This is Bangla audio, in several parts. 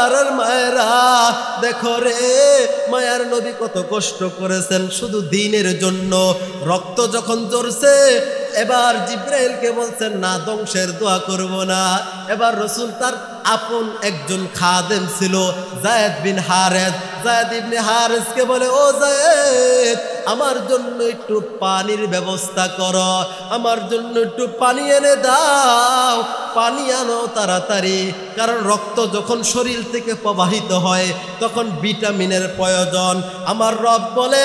বাবার আর মায়েরা দেখো রে, মায়ার নবী কত কষ্ট করেছেন শুধু দ্বীনের জন্য। রক্ত যখন ঝরছে এবার জিব্রাইলকে বলছেন না, ধ্বংসের দোয়া করব না। এবার রাসূল তার আপন একজন খাদেম ছিল যায়েদ বিন হারেস, যায়েদ ইবনে হারেসকে বলে, ও যায়েদ, আমার জন্য একটু পানির ব্যবস্থা করো, আমার জন্য একটু পানি এনে দাও। পানি আনো তাড়াতাড়ি, কারণ রক্ত যখন শরীর থেকে প্রবাহিত হয় তখন ভিটামিনের প্রয়োজন। আমার রব বলে,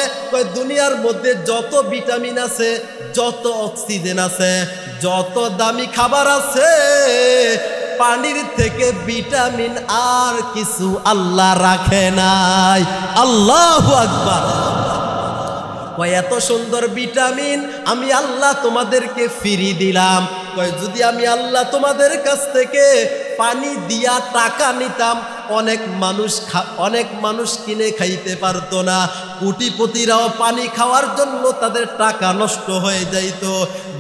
দুনিয়ার মধ্যে যত ভিটামিন আছে, যত অক্সিজেন আছে, যত দামি খাবার আছে, পানির থেকে ভিটামিন আর কিছু আল্লাহ রাখে নাই। আল্লাহু আকবার। এত সুন্দর ভিটামিন আমি আল্লাহ তোমাদেরকে ফিরিয়ে দিলাম। যদি আমি আল্লাহ তোমাদের কাছ থেকে পানি দিয়া টাকা নিতাম, অনেক মানুষ কিনে খাইতে পারতো না। কোটিপতিরাও পানি খাওয়ার জন্য তাদের টাকা নষ্ট হয়ে যাইত,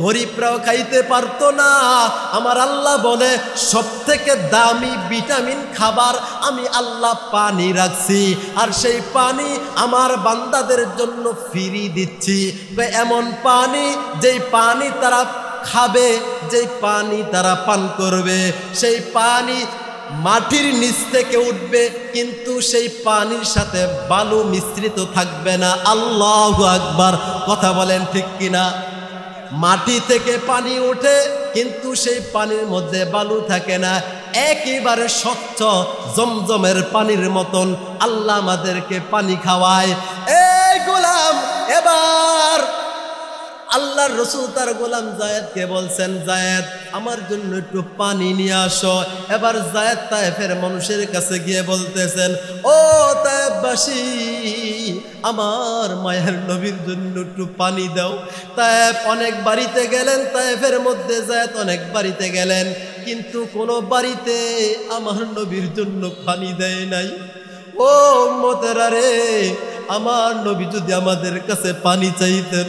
গরিবরাও খাইতে পারতো না। আমার আল্লাহ বলে, সব থেকে দামি ভিটামিন খাবার আমি আল্লাহ পানি রাখছি, আর সেই পানি আমার বান্দাদের জন্য ফিরিয়ে দিচ্ছি। এমন পানি, যেই পানি তারা খাবে, যেই পানি তারা পান করবে, সেই পানি মাটির নিচ থেকে উঠবে, কিন্তু সেই পানির সাথে বালু মিশ্রিত থাকবে না। আল্লাহু আকবার। কথা বলেন ঠিক কিনা? মাটি থেকে পানি ওঠে কিন্তু সেই পানির মধ্যে বালু থাকে না, একেবারে স্বচ্ছ জমজমের পানির মতন আল্লাহ আমাদেরকে পানি খাওয়ায়। এই গোলাম, এবার আল্লাহর রাসূল তার গোলাম যায়েদকে বলছেন, যায়েদ, আমার জন্য একটু পানি নিয়ে আসো। এবার যায়েদ তায়েফের মানুষের কাছে গিয়ে বলতেছেন, ও তায়েফবাসী, আমার মায়ের নবীর জন্য একটু পানি দাও। তায়েফ অনেক বাড়িতে গেলেন, তায়েফের মধ্যে যায়েদ অনেক বাড়িতে গেলেন, কিন্তু কোনো বাড়িতে আমার নবীর জন্য পানি দেয় নাই। ও উম্মতেরা রে, আমার নবী যদি আমাদের কাছে পানি চাইতেন,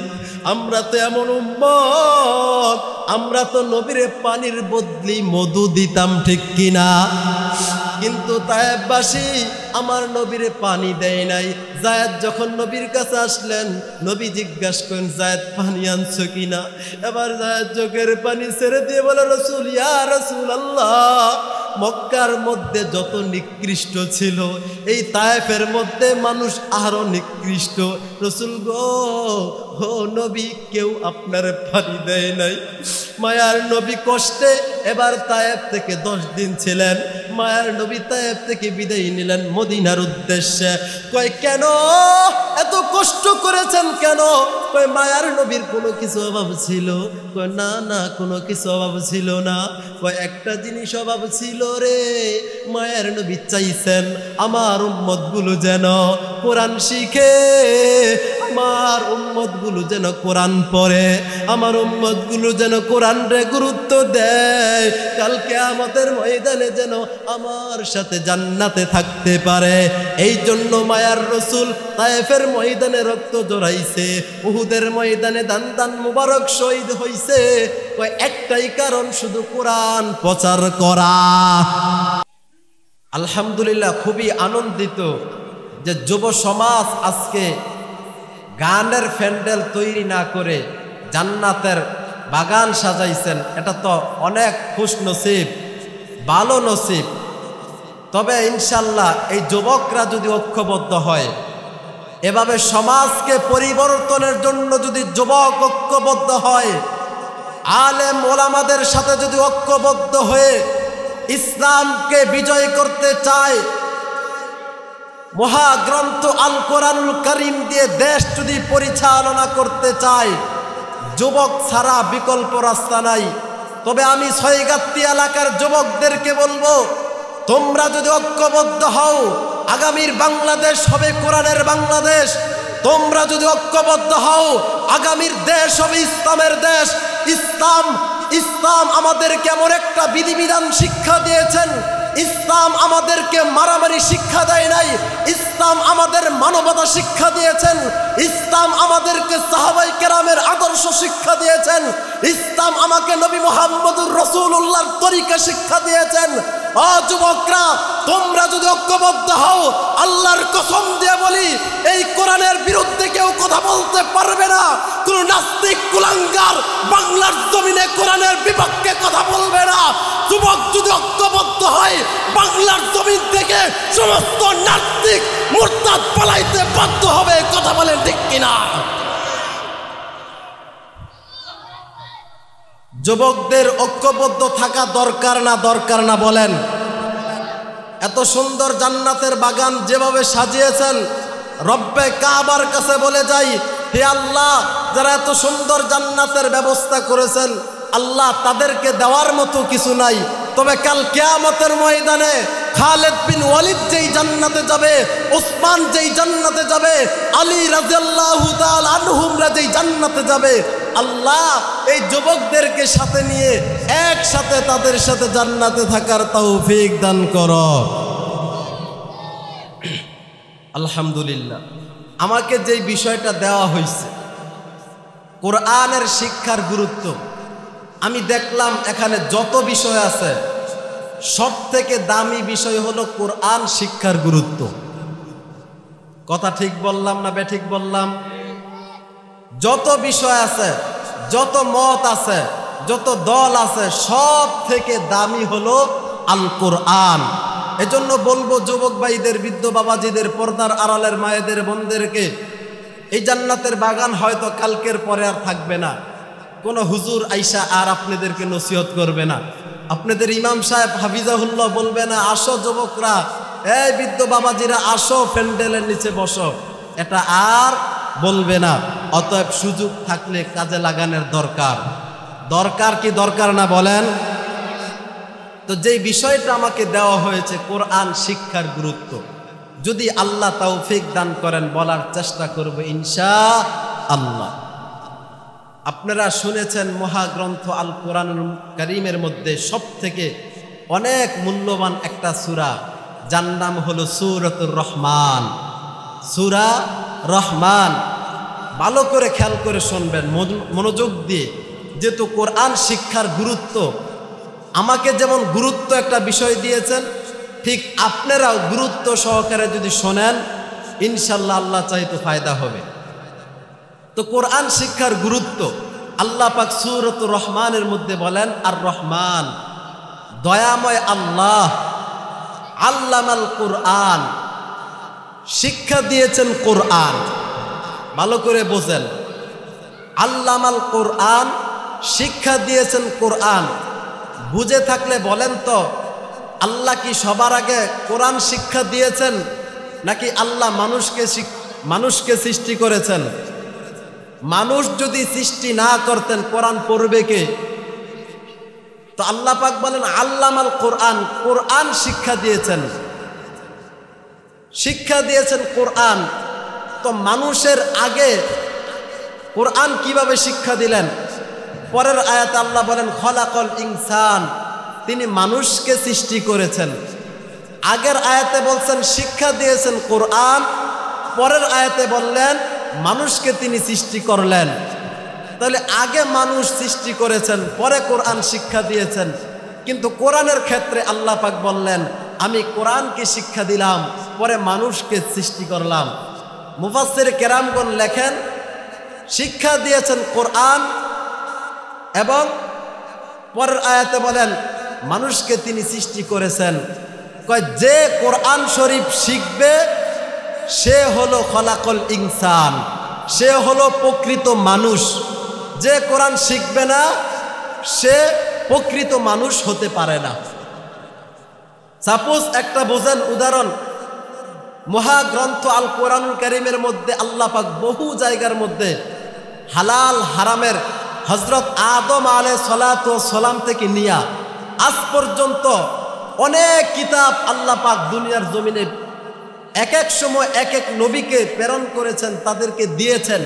আমরা তো এমন উম্মত, আমরা তো নবীর পানির বদলি মধু দিতাম, ঠিক কিনা? কিন্তু তায়েফবাসী আমার নবীরে পানি দেয় নাই। যায়েদ যখন নবীর কাছে আসলেন, নবী জিজ্ঞাসা করেন, যায়েদ পানি আনছো কিনা? এবার যায়েদ চোখের পানি ছেড়ে দিয়ে বলে, রাসূল, ইয়া রাসূলুল্লাহ, মক্কার মধ্যে যত নিকৃষ্ট ছিল, এই তায়েফের মধ্যে মানুষ আরো নিকৃষ্ট। রাসূল গো, ও নবী, কেউ আপনার পানি দেয় নাই। মায়ার নবী কষ্টে এবার তায়েফ থেকে 10 দিন ছিলেন। মায়ার নবী তায়েফ থেকে বিদায় নিলেন মদিনার উদ্দেশ্যে। কয়, কেন এত কষ্ট করেছেন কেন? কয়, মায়ার নবীর কোনো কিছু অভাব ছিল? কয়, না না, কোনো কিছু অভাব ছিল না। কয়, একটা জিনিস অভাব ছিল রে। মায়ার নবী চাইছেন আমার উম্মতগুলো যেন কোরআন শিখে, আমার উম্মতগুলো যেন কোরআন পড়ে, আমার উম্মতগুলো যেন কোরআনরে গুরুত্ব দেয়, কালকে কিয়ামতের ময়দানে যেন আমার সাথে জান্নাতে থাকতে পারে। এই জন্য মায়ার রাসূল তায়েফের ময়দানে রক্ত জড়াইছে, উহুদের ময়দানে দান দান মুবারক শহীদ হইছে। একটাই কারণ, শুধু কোরআন প্রচার করা। আলহামদুলিল্লাহ, খুবই আনন্দিত যে যুব সমাজ আজকে গানের প্যান্ডেল তৈরি না করে জান্নাতের বাগান সাজাইছেন। এটা তো অনেক খুশ নসিব, ভালো নসিব। তবে ইনশাল্লাহ এই যুবকরা যদি ঐক্যবদ্ধ হয়, এভাবে সমাজকে পরিবর্তনের জন্য যদি যুবক ঐক্যবদ্ধ হয়, আলেম ওলামাদের সাথে যদি ঐক্যবদ্ধ হয়ে ইসলামকে বিজয় করতে চায়, মহাগ্রন্থ আল কোরআনুল কারীম দিয়ে দেশ যদি পরিচালনা করতে চায়, যুবক ছাড়া বিকল্প রাস্তা নাই। তবে আমি ছয়গাত্তি এলাকার যুবকদেরকে বলবো, তোমরা যদি ঐক্যবদ্ধ হও, আগামীর বাংলাদেশ হবে কোরআনের বাংলাদেশ। তোমরা যদি ঐক্যবদ্ধ হও, আগামীর দেশ হবে ইসলামের দেশ। ইসলাম আমাদেরকে এমন একটা বিধিবিধান শিক্ষা দিয়েছেন, ইসলাম আমাদেরকে মারামারি শিক্ষা দেয় নাই, ইসলাম আমাদের মানবতা শিক্ষা দিয়েছেন, ইসলাম আমাদেরকে সাহাবায়ে কেরামের আদর্শ শিক্ষা দিয়েছেন, ইসলাম আমাকে নবী মুহাম্মদুর রাসূলুল্লাহর তরিকা শিক্ষা দিয়েছেন। ও যুবকরা, তোমরা যদি ঐক্যবদ্ধ হও, আল্লাহর কসম দিয়ে বলি এই কোরআনের বিরুদ্ধে কেউ কথা বলতে পারবে না। কোন নাস্তিক কুলাঙ্গার বাংলার জমিনে কোরআনের বিপক্ষে কথা বলবে না। যুবক যদি ঐক্যবদ্ধ হয়, বাংলার জমিন থেকে সমস্ত নাস্তিক মুরতাদ পালাইতে বাধ্য হবে। কথা বলেন ঠিক কিনা? যুবকদের ঐক্যবদ্ধ থাকা দরকার না দরকার না বলেন? এত সুন্দর জান্নাতের বাগান যেভাবে সাজিয়েছেন, রব্বে কাবার কাছে বলে যাই, হে আল্লাহ, যারা এত সুন্দর জান্নাতের ব্যবস্থা করেছেন, আল্লাহ তাদেরকে দেওয়ার মতো কিছু নাই। তবে কাল কিয়ামতের ময়দানে খালিদ বিন ওয়ালিদ যেই জান্নাতে যাবে, উসমান যেই জান্নাতে যাবে, আলী রাদিয়াল্লাহু তাআলা আনহুমরা যেই জান্নাতে যাবে, আল্লাহ এই যুবকদেরকে সাথে নিয়ে একসাথে তাদের সাথে জান্নাতে থাকার তৌফিক দান করো। আলহামদুলিল্লাহ। আমাকে যেই বিষয়টা দেওয়া হয়েছে, কোরআনের শিক্ষার গুরুত্ব, আমি দেখলাম এখানে যত বিষয় আছে সব থেকে দামি বিষয় হলো কোরআন শিক্ষার গুরুত্ব। কথা ঠিক বললাম না বেঠিক বললাম? যত বিষয় আছে, যত মত আছে, যত দল আছে, সব থেকে দামি হলো আল কোরআন। এজন্য বলবো যুবক ভাইদের, বৃদ্ধ বাবাজিদের, পর্দার আড়ালের মায়েদের, বোনদেরকে, এই জান্নাতের বাগান হয়তো কালকের পরে আর থাকবে না। কোনো হুজুর আইসা আর আপনাদেরকে নসিহত করবে না। আপনাদের ইমাম সাহেব হাফিজাহুল্লাহ বলবে না, আসো যুবকরা, এই বৃদ্ধ বাবাজিরা আসো, প্যান্ডেলের নিচে বসো, এটা আর বলবে না। অতএব সুযোগ থাকলে কাজে লাগানোর দরকার। দরকার কি দরকার না বলেন? তো যেই বিষয়টা আমাকে দেওয়া হয়েছে কোরআন শিক্ষার গুরুত্ব, যদি আল্লাহ তৌফিক দান করেন বলার চেষ্টা করব ইনশাআল্লাহ। আপনারা শুনেছেন মহাগ্রন্থ আল কোরআনুল কারীমের মধ্যে সবথেকে অনেক মূল্যবান একটা সূরা, যার নাম হলো সূরাতুর রহমান। সূরা রহমান, ভালো করে খেয়াল করে শুনবেন, মনোযোগ দিয়ে, যেহেতু কোরআন শিক্ষার গুরুত্ব, আমাকে যেমন গুরুত্ব একটা বিষয় দিয়েছেন, ঠিক আপনারাও গুরুত্ব সহকারে যদি শোনেন, ইনশাল্লাহ আল্লাহ চাইতে ফায়দা হবে। তো কোরআন শিক্ষার গুরুত্ব আল্লাহ পাক সূরাতুর রহমানের মধ্যে বলেন, আর রহমান, দয়াময় আল্লাহ, আল্লামাল কোরআন, শিক্ষা দিয়েছেন কোরআন। ভালো করে বোঝেন, আল্লামাল কোরআন, শিক্ষা দিয়েছেন কোরআন। বুঝে থাকলে বলেন তো, আল্লাহ কি সবার আগে কোরআন শিক্ষা দিয়েছেন, নাকি আল্লাহ মানুষকে সৃষ্টি করেছেন? মানুষ যদি সৃষ্টি না করতেন কোরআন পড়বে কে? তো আল্লাহ পাক বলেন আল্লামাল কোরআন, কোরআন শিক্ষা দিয়েছেন, শিক্ষা দিয়েছেন কোরআন। তো মানুষের আগে কোরআন কিভাবে শিক্ষা দিলেন? পরের আয়াতে আল্লাহ বলেন খলাকল ইনসান, তিনি মানুষকে সৃষ্টি করেছেন। আগের আয়াতে বলছেন শিক্ষা দিয়েছেন কোরআন, পরের আয়াতে বললেন মানুষকে তিনি সৃষ্টি করলেন। তাহলে আগে মানুষ সৃষ্টি করেছেন, পরে কোরআন শিক্ষা দিয়েছেন। কিন্তু কোরআনের ক্ষেত্রে আল্লাহ পাক বললেন আমি কোরআনকে শিক্ষা দিলাম, পরে মানুষকে সৃষ্টি করলাম। মুফাসসির কেরামগণ লেখেন শিক্ষা দিয়েছেন কোরআন, এবং পরের আয়াতে বলেন মানুষকে তিনি সৃষ্টি করেছেন। কয় যে কোরআন শরীফ শিখবে সে হলো খলাকল ইনসান, সে হলো প্রকৃত মানুষ। যে কোরআন শিখবে না সে প্রকৃত মানুষ হতে পারে না। সাপোজ একটা বোঝেন উদাহরণ, মহাগ্রন্থ আল কোরআনুল কারীমের মধ্যে আল্লাহ পাক বহু জায়গার মধ্যে হালাল হারামের হযরত আদম আলাইহিস সালাতু ওয়াস সালাম থেকে নিয়া আজ পর্যন্ত অনেক কিতাব আল্লাহ পাক দুনিয়ার জমিনে এক এক সময় এক এক নবীকে প্রেরণ করেছেন, তাদেরকে দিয়েছেন।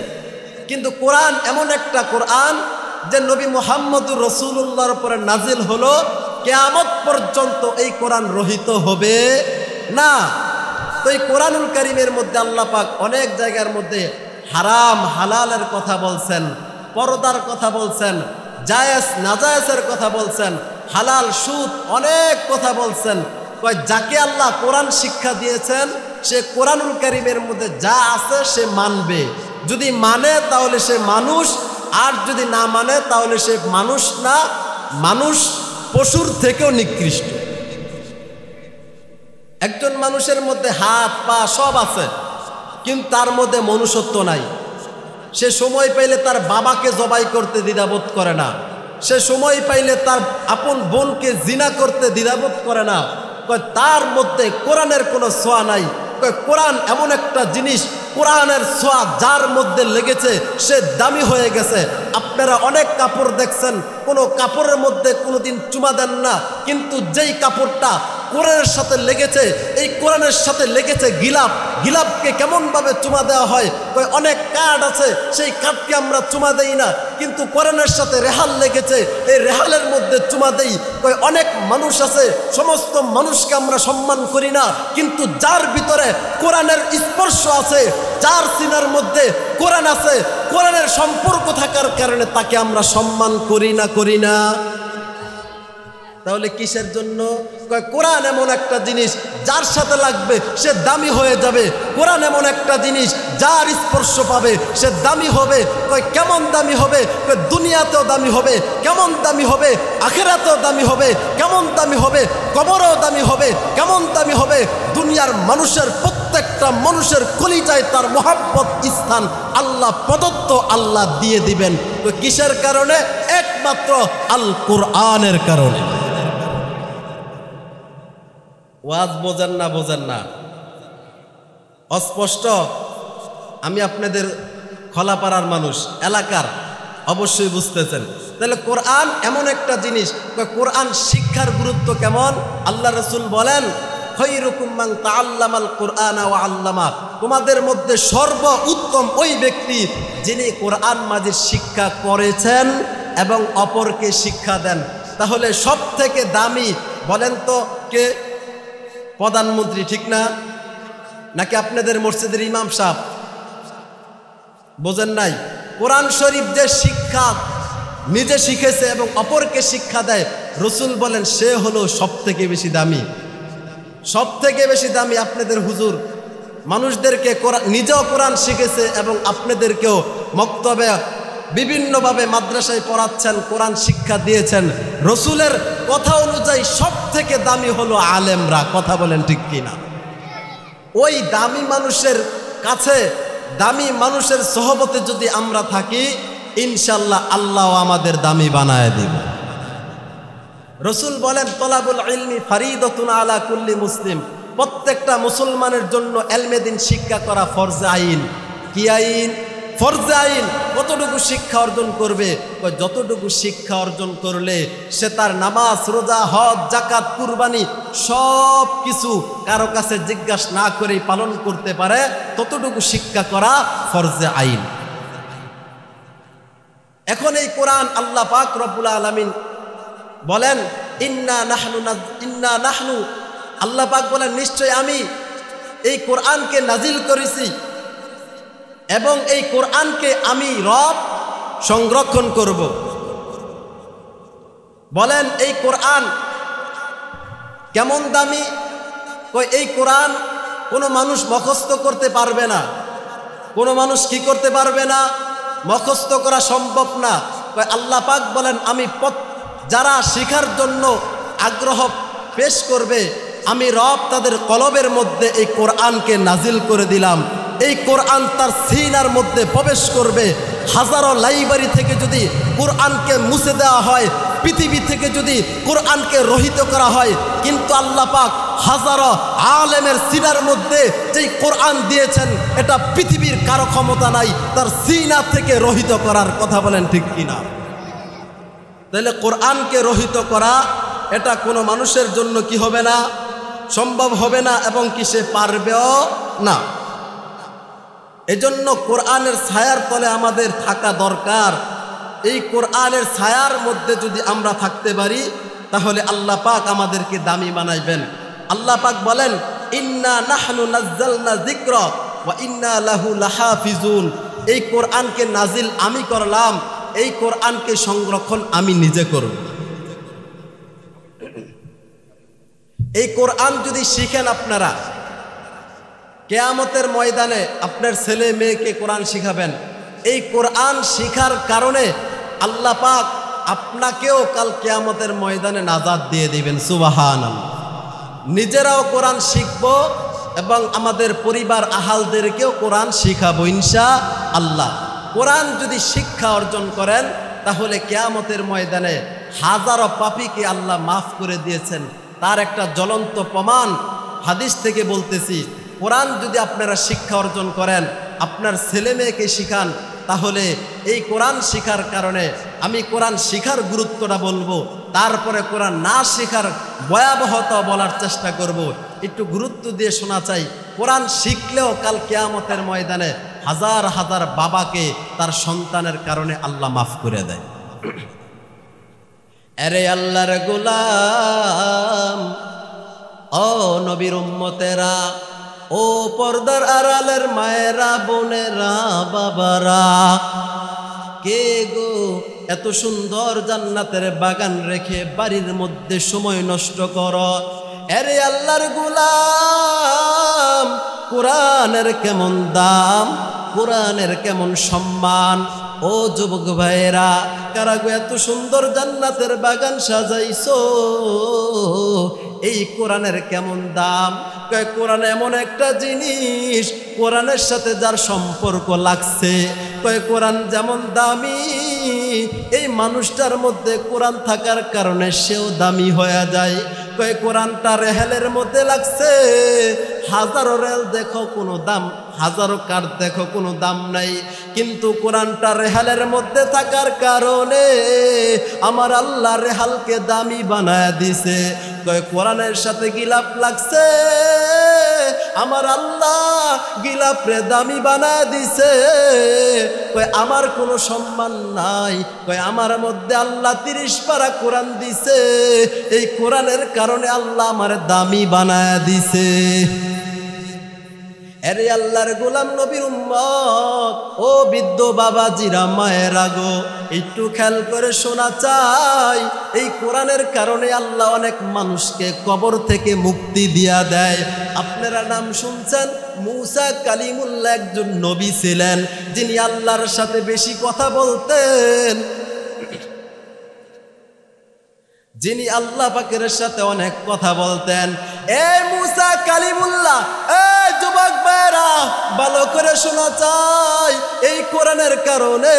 কিন্তু কোরআন এমন একটা কোরআন যে নবী মুহাম্মদুর রাসূলুল্লাহর উপরে নাজিল হলো, কিয়ামত পর্যন্ত এই কোরআন রহিত হবে না। তো এই কোরআনুল কারীমের মধ্যে আল্লাহ পাক অনেক জায়গার মধ্যে হারাম হালালের কথা বলছেন, পর্দার কথা বলছেন, জায়েজ নাজায়েজের কথা বলছেন, হালাল সুদ অনেক কথা বলছেন। কয় যাকে আল্লাহ কোরআন শিক্ষা দিয়েছেন সে কোরআনুল কারীমের মধ্যে যা আছে সে মানবে, যদি মানে তাহলে সে মানুষ, আর যদি না মানে তাহলে সে মানুষ না, মানুষ পশুর থেকেও নিকৃষ্ট। একজন মানুষের মধ্যে হাত পা সব আছে কিন্তু তার মধ্যে মনুষ্যত্ব নাই। সে সময় পাইলে তার বাবাকে জবাই করতে দ্বিধাবোধ করে না, সে সময় পাইলে তার আপন বোনকে জিনা করতে দ্বিধাবোধ করে না। তার মধ্যে কোরআনের কোনো ছোঁয়া নাই। কোরআন এমন একটা জিনিস, কোরআনের ছোঁয়া যার মধ্যে লেগেছে সে দামি হয়ে গেছে। আপনারা অনেক কাপড় দেখছেন, কোনো কাপড়ের মধ্যে কোনোদিন চুমা দেন না, কিন্তু যেই কাপড়টা কোরআনের সাথে লেগেছে, এই কোরআনের সাথে লেগেছে গিলাপ, গিলাপকে কেমনভাবে চুমা দেওয়া হয়, অনেক কাঠ আছে সেই কাঠকে আমরা চুমা দেই না, কিন্তু কোরআনের সাথে রেহাল লেগেছে, এই রেহালের মধ্যে চুমা দেই। অনেক মানুষ আছে, সমস্ত মানুষকে আমরা সম্মান করি না, কিন্তু যার ভিতরে কোরআনের স্পর্শ আছে, যার সিনার মধ্যে কোরআন আছে, কোরআনের সম্পর্ক থাকার কারণে তাকে আমরা সম্মান করি না। তাহলে কিসের জন্য? কোরআন এমন একটা জিনিস যার সাথে লাগবে সে দামি হয়ে যাবে। কোরআন এমন একটা জিনিস যার স্পর্শ পাবে সে দামি হবে। কেমন দামি হবে? দুনিয়াতেও দামি হবে। কেমন দামি হবে? আখিরাতেও দামি হবে। কেমন দামি হবে? কবরেও দামি হবে। কেমন দামি হবে? দুনিয়ার মানুষের প্রত্যেকটা মানুষের কলিজায় তার মহব্বত স্থান আল্লাহ প্রদত্ত, আল্লাহ দিয়ে দিবেন। তো কিসের কারণে? একমাত্র আল কোরআনের কারণে। ওয়াজ বোঝেন না অস্পষ্ট? আমি আপনাদের খোলাপাড়ার মানুষ, এলাকার, অবশ্যই বুঝতেছেন। তাহলে কোরআন এমন একটা জিনিস, কোরআন শিক্ষার গুরুত্ব কেমন? আল্লাহ রাসূল বলেন, খায়রুকুম মান তাআল্লামাল কুরআনা ওয়া আল্লামা, তোমাদের মধ্যে সর্ব উত্তম ওই ব্যক্তি যিনি কোরআন মাজিদ শিক্ষা করেছেন এবং অপরকে শিক্ষা দেন। তাহলে সব থেকে দামি বলেন তো কে? প্রধানমন্ত্রী, ঠিক না? নাকি আপনাদের মসজিদের ইমাম সাহেব? বোঝেন নাই? কোরআন শরীফ যে শিক্ষা নিজে শিখেছে এবং অপরকে শিক্ষা দেয়, রসুল বলেন সে হলো সব থেকে বেশি দামি। সব থেকে বেশি দামি আপনাদের হুজুর মানুষদেরকে নিজেও কোরআন শিখেছে এবং আপনাদেরকেও মক্তবে বিভিন্নভাবে মাদ্রাসায় পড়াচ্ছেন, কোরআন শিক্ষা দিয়েছেন। রসুলের কথা অনুযায়ী সব থেকে দামি হলো আলেমরা। কথা বলেন ঠিক কিনা? ওই দামি মানুষের কাছে, দামি মানুষের সহবতে যদি আমরা থাকি, ইনশাল্লাহ আল্লাহ আমাদের দামি বানায় দিবে। রসুল বলেন, তলাবুল ইলমি ফারিদাতুন আলা কুল্লি মুসলিম, প্রত্যেকটা মুসলমানের জন্য এলমে দিন শিক্ষা করা ফরজে আইন। কি আইন? ফরজে আইন। কতটুকু শিক্ষা অর্জন করবে? যতটুকু শিক্ষা অর্জন করলে সে তার নামাজ, রোজা, হজ, যাকাত, কুরবানি সব কিছু কারো কাছে জিজ্ঞাসা না করেই পালন করতে পারে, ততটুকু শিক্ষা করা ফরজে আইন। এখন এই কোরআন আল্লাহ পাক রব্বুল আলামিন বলেন, ইন্না নাহনু, আল্লাহ পাক বলেন নিশ্চয় আমি এই কোরআনকে নাজিল করেছি এবং এই কোরআনকে আমি রব সংরক্ষণ করব। বলেন এই কোরআন কেমন দামি? এই কোরআন কোনো মানুষ মুখস্থ করতে পারবে না। কোনো মানুষ কি করতে পারবে না? মুখস্থ করা সম্ভব না। আল্লাহ পাক বলেন, আমি যারা শিখার জন্য আগ্রহ পেশ করবে, আমি রব তাদের কলবের মধ্যে এই কোরআনকে নাজিল করে দিলাম। এই কোরআন তার সিনার মধ্যে প্রবেশ করবে। হাজারো লাইব্রেরি থেকে যদি কোরআনকে মুছে দেওয়া হয়, পৃথিবী থেকে যদি কোরআনকে রহিত করা হয়, কিন্তু আল্লাহ পাক হাজারো আলেমের সিনার মধ্যে যেই কোরআন দিয়েছেন, এটা পৃথিবীর কারো ক্ষমতা নাই তার সিনা থেকে রহিত করার। কথা বলেন ঠিক কিনা? তাহলে কোরআনকে রহিত করা এটা কোনো মানুষের জন্য কি হবে না? সম্ভব হবে না, এবং কি সে পারবেও না। এজন্য কোরআনের ছায়ার তলে আমাদের থাকা দরকার। এই কোরআনের ছায়ার মধ্যে যদি আমরা থাকতে পারি, তাহলে আল্লাহ পাক আমাদেরকে দামি বানাইবেন। আল্লাহ পাক বলেন, ইন্না নাহনু নাজ্জালনা যিকরা ওয়া ইন্না লাহু লাহাফিজুন, এই কোরআনকে নাজিল আমি করলাম, এই কোরআনকে সংরক্ষণ আমি নিজে করব। এই কোরআন যদি শিখেন আপনারা, কিয়ামতের ময়দানে আপনার ছেলে মেয়েকে কোরআন শিখাবেন। এই কোরআন শিখার কারণে আল্লাহ পাক আপনাকেও কাল কিয়ামতের ময়দানে নাজাত দিয়ে দিবেন। সুবহানাল্লাহ। নিজেরাও কোরআন শিখব এবং আমাদের পরিবার আহালদেরকেও কোরআন শিখাবো ইনশাআল্লাহ। কোরআন যদি শিক্ষা অর্জন করেন তাহলে কিয়ামতের ময়দানে হাজারো পাপীকে আল্লাহ মাফ করে দিয়েছেন। তার একটা জ্বলন্ত প্রমাণ হাদিস থেকে বলতেছি। কোরআন যদি আপনারা শিক্ষা অর্জন করেন, আপনার ছেলে মেয়েকে শিখান, তাহলে এই কোরআন শিখার কারণে আমি কোরআন শিখার গুরুত্বটা বলবো, তারপরে কোরআন না শিখার ভয়াবহতা বলার চেষ্টা করব। একটু গুরুত্ব দিয়ে শোনা চাই। কোরআন শিখলেও কাল কিয়ামতের ময়দানে হাজার হাজার বাবাকে তার সন্তানের কারণে আল্লাহ মাফ করে দেয়। আরে আল্লাহর গোলাম, ও নবীর উম্মতেরা, ও পর্দার আড়ালের মায়েরা, বোনেরা, বাবারা, কে গো এত সুন্দর জান্নাতের বাগান রেখে বাড়ির মধ্যে সময় নষ্ট করো? আরে আল্লাহর গোলাম, কোরআনের কেমন দাম, কোরআনের কেমন সম্মান। ও যুবক ভাইয়েরা, কারা গো এত সুন্দর জান্নাতের বাগান সাজাইছো? এই কোরআনের কেমন দাম? কোরআন এমন একটা জিনিস, কোরআনের সাথে যার সম্পর্ক লাগছে, কোরআন যেমন দামি, এই মানুষটার মধ্যে কোরআন থাকার কারণে সেও দামি হয়ে যায়। কোরআনটা রেহেলের মধ্যে লাগছে, হাজারো রেল দেখো কোনো দাম, হাজারো কাঠ দেখো কোনো দাম নাই, কিন্তু কোরআনটা রেহালের মধ্যে থাকার কারণে আমার আল্লাহ রেহালকে দামি বানায় দিছে। কোরআনের সাথে গিলাপ লাগছে, আমার আল্লাহ গিলাপরে দামি বানায় দিছে। আমার কোনো সম্মান নাই, আমার মধ্যে আল্লাহ 30 পারা কোরআন দিছে, এই কোরআনের কারণে আল্লাহ আমার দামি বানায় দিছে। আরে আল্লাহর গোলাম নবীর উম্মত, ও বৃদ্ধ বাবাজিরা, মায়েরা গো, একটু খেয়াল করে শোনা চাই। এই কোরআনের কারণে আল্লাহ অনেক মানুষকে কবর থেকে মুক্তি দিয়া দেয়। আপনারা নাম শুনছেন, মূসা কালিমুল্লাহ একজন নবী ছিলেন, যিনি আল্লাহর সাথে বেশি কথা বলতেন, যিনি আল্লাহ পাকের সাথে অনেক কথা বলতেন। এই মূসা কালিমুল্লাহ, এই যুবক ভাইরা, ভালো করে শোনা চাই। এই কোরআনের কারণে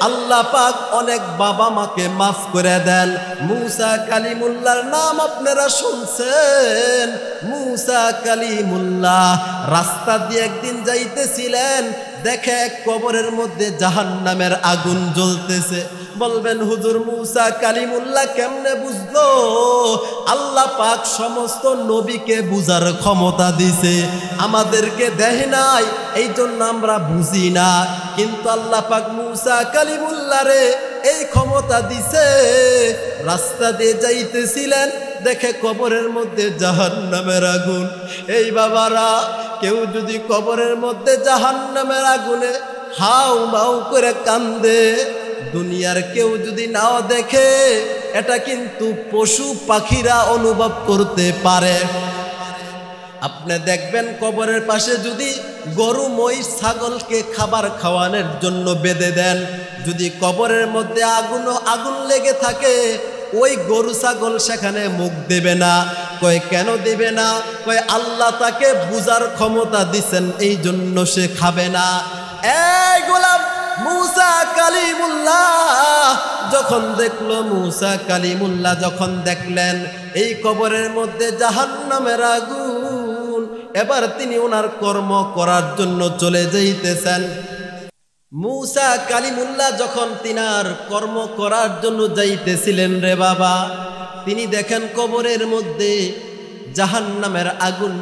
আল্লাহ পাক অনেক বাবা মাকে মাফ করে দেন। মূসা কালিমুল্লাহর নাম আপনারা শুনছেন। মূসা কালিমুল্লাহ রাস্তা দিয়ে একদিন যাইতেছিলেন, দেখে এক কবরের মধ্যে জাহান্নামের আগুন জ্বলতেছে। বলবেন হুজুর, মূসা কালিমুল্লাহ কেমনে বুঝলো? আল্লাহ পাক সমস্ত নবীকে বুঝার ক্ষমতা দিছে, আমাদেরকে দেয় নাই, এই জন্য আমরা বুঝি না। কিন্তু আল্লাহ পাক মূসা কালিমুল্লাহ রে এই ক্ষমতা দিছে। রাস্তা দিয়ে যাইতেছিলেন, দেখে কবরের মধ্যে জাহান্নামের আগুন। এই বাবারা, কেউ যদি কবরের মধ্যে জাহান্নামের আগুনে হাউ মাউ করে কান্দে, দুনিয়ার কেউ যদি নাও দেখে, এটা কিন্তু পশু পাখিরা অনুভব করতে পারে। আপনি দেখবেন কবরের পাশে যদি গরু, মহিষ, ছাগলকে খাবার খাওয়ানোর জন্য বেঁধে দেন, যদি কবরের মধ্যে আগুন লেগে থাকে, ওই গরু ছাগল সেখানে মুখ দেবে না। কয় কেন দেবে না? কয় আল্লাহ তাকে বুঝার ক্ষমতা দিছেন, এই জন্য সে খাবে না। এই গোলাম মূসা কালিমুল্লাহ যখন দেখলো, মূসা কালিমুল্লাহ যখন দেখলেন এই কবরের মধ্যে জাহান্নামের আগুন, এবার তিনি ওনার কর্ম করার জন্য চলে যাইতেছেন। মূসা কালিমুল্লাহ যখন তিনার কর্ম করার জন্য যাইতেছিলেন রে বাবা, তিনি দেখেন কবরের মধ্যে জাহান্নামের আগুন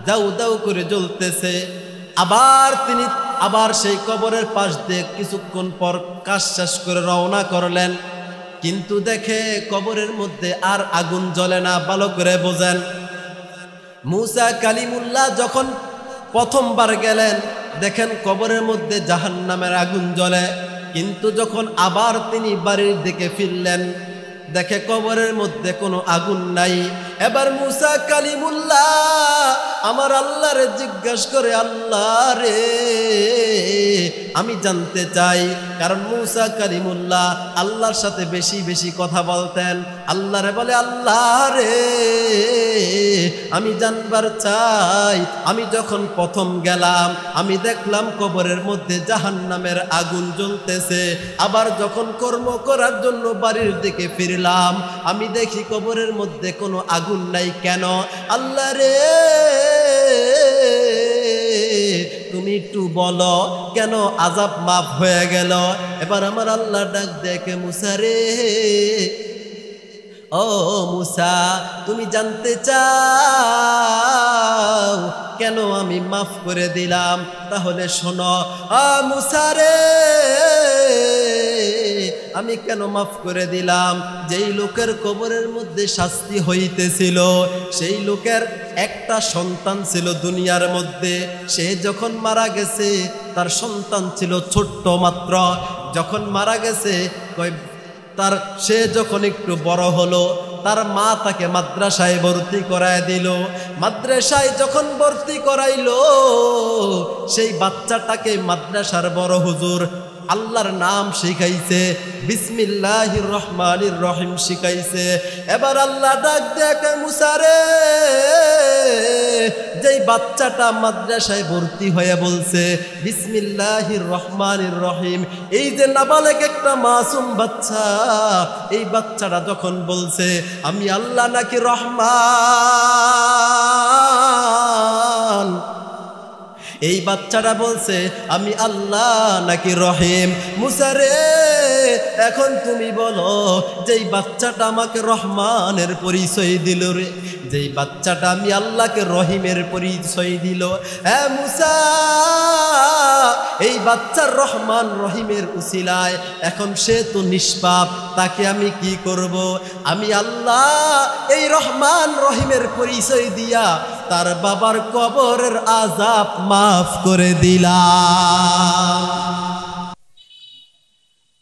দাউ দাউ করে জ্বলতেছে। আবার সেই কবরের পাশ দিয়ে কিছুক্ষণ পর কাজ শেষ করে রওনা করলেন, কিন্তু দেখে কবরের মধ্যে আর আগুন জ্বলে না। ভালো করে বোঝেন, মূসা কালিমুল্লাহ যখন প্রথমবার গেলেন, দেখেন কবরের মধ্যে জাহান্নামের আগুন জ্বলে, কিন্তু যখন আবার তিনি বাড়ির দিকে ফিরলেন, দেখে কবরের মধ্যে কোনো আগুন নাই। এবার মুসা কালিমুল্লাহ আমার আল্লাহরে জিজ্ঞাসা করে, আল্লাহ রে আমি জানতে চাই, কারণ মুসা কালিমুল্লাহ আল্লাহর সাথে বেশি বেশি কথা বলতেন। আল্লাহরে বলে, আল্লাহ রে আমি জানবার চাই, আমি যখন প্রথম গেলাম আমি দেখলাম কবরের মধ্যে জাহান্নামের আগুন জ্বলতেছে, আবার যখন কর্ম করার জন্য বাড়ির দিকে ফিরলাম আমি দেখি কবরের মধ্যে কোনো আগুন নাই কেন? আল্লাহ রে তুমি একটু বলো কেন আযাব মাফ হয়ে গেল? এবার আমার আল্লাহ ডাক দেখে, মুসা রে, ও মুসা তুমি জানতে চাও কেন আমি মাফ করে দিলাম? তাহলে শোনো, মুসা রে আমি কেন মাফ করে দিলাম? যেই লোকের কবরের মধ্যে শাস্তি হইতেছিল সেই লোকের একটা সন্তান ছিল দুনিয়ার মধ্যে, সে যখন মারা গেছে তার সন্তান ছিল ছোট্ট মাত্র। যখন মারা গেছে সে যখন একটু বড় হলো তার মা তাকে মাদ্রাসায় ভর্তি করায় দিল। মাদ্রাসায় যখন ভর্তি করাইলো সেই বাচ্চাটাকে মাদ্রাসার বড় হুজুর আল্লাহর নাম শিখাইছে, বিসমিল্লাহির রহমানির রহিম শিখাইছে। এবার আল্লাহ ডাক দেখে, মুসা রে যেই বাচ্চাটা মাদ্রাসায় ভর্তি হয়ে বলছে বিসমিল্লাহির রহমানির রহিম, এই যে নাবালেগ একটা মাসুম বাচ্চা, এই বাচ্চাটা যখন বলছে আমি আল্লাহ নাকি রহমান, এই বাচ্চাটা বলছে আমি আল্লাহ নাকি রহিম। মুসা রে এখন তুমি বলো, যেই বাচ্চাটা আমাকে রহমানের পরিচয় দিল রে, যেই বাচ্চাটা আমি আল্লাহকে রহিমের পরিচয় দিল, হ্যাঁ মুসা এই বাচ্চার রহমান রহিমের উসিলায় এখন সে তো নিষ্পাপ, তাকে আমি কি করব? আমি আল্লাহ এই রহমান রহিমের পরিচয় দিয়া তার বাবার কবরের আযাব মাফ করে দিলাম।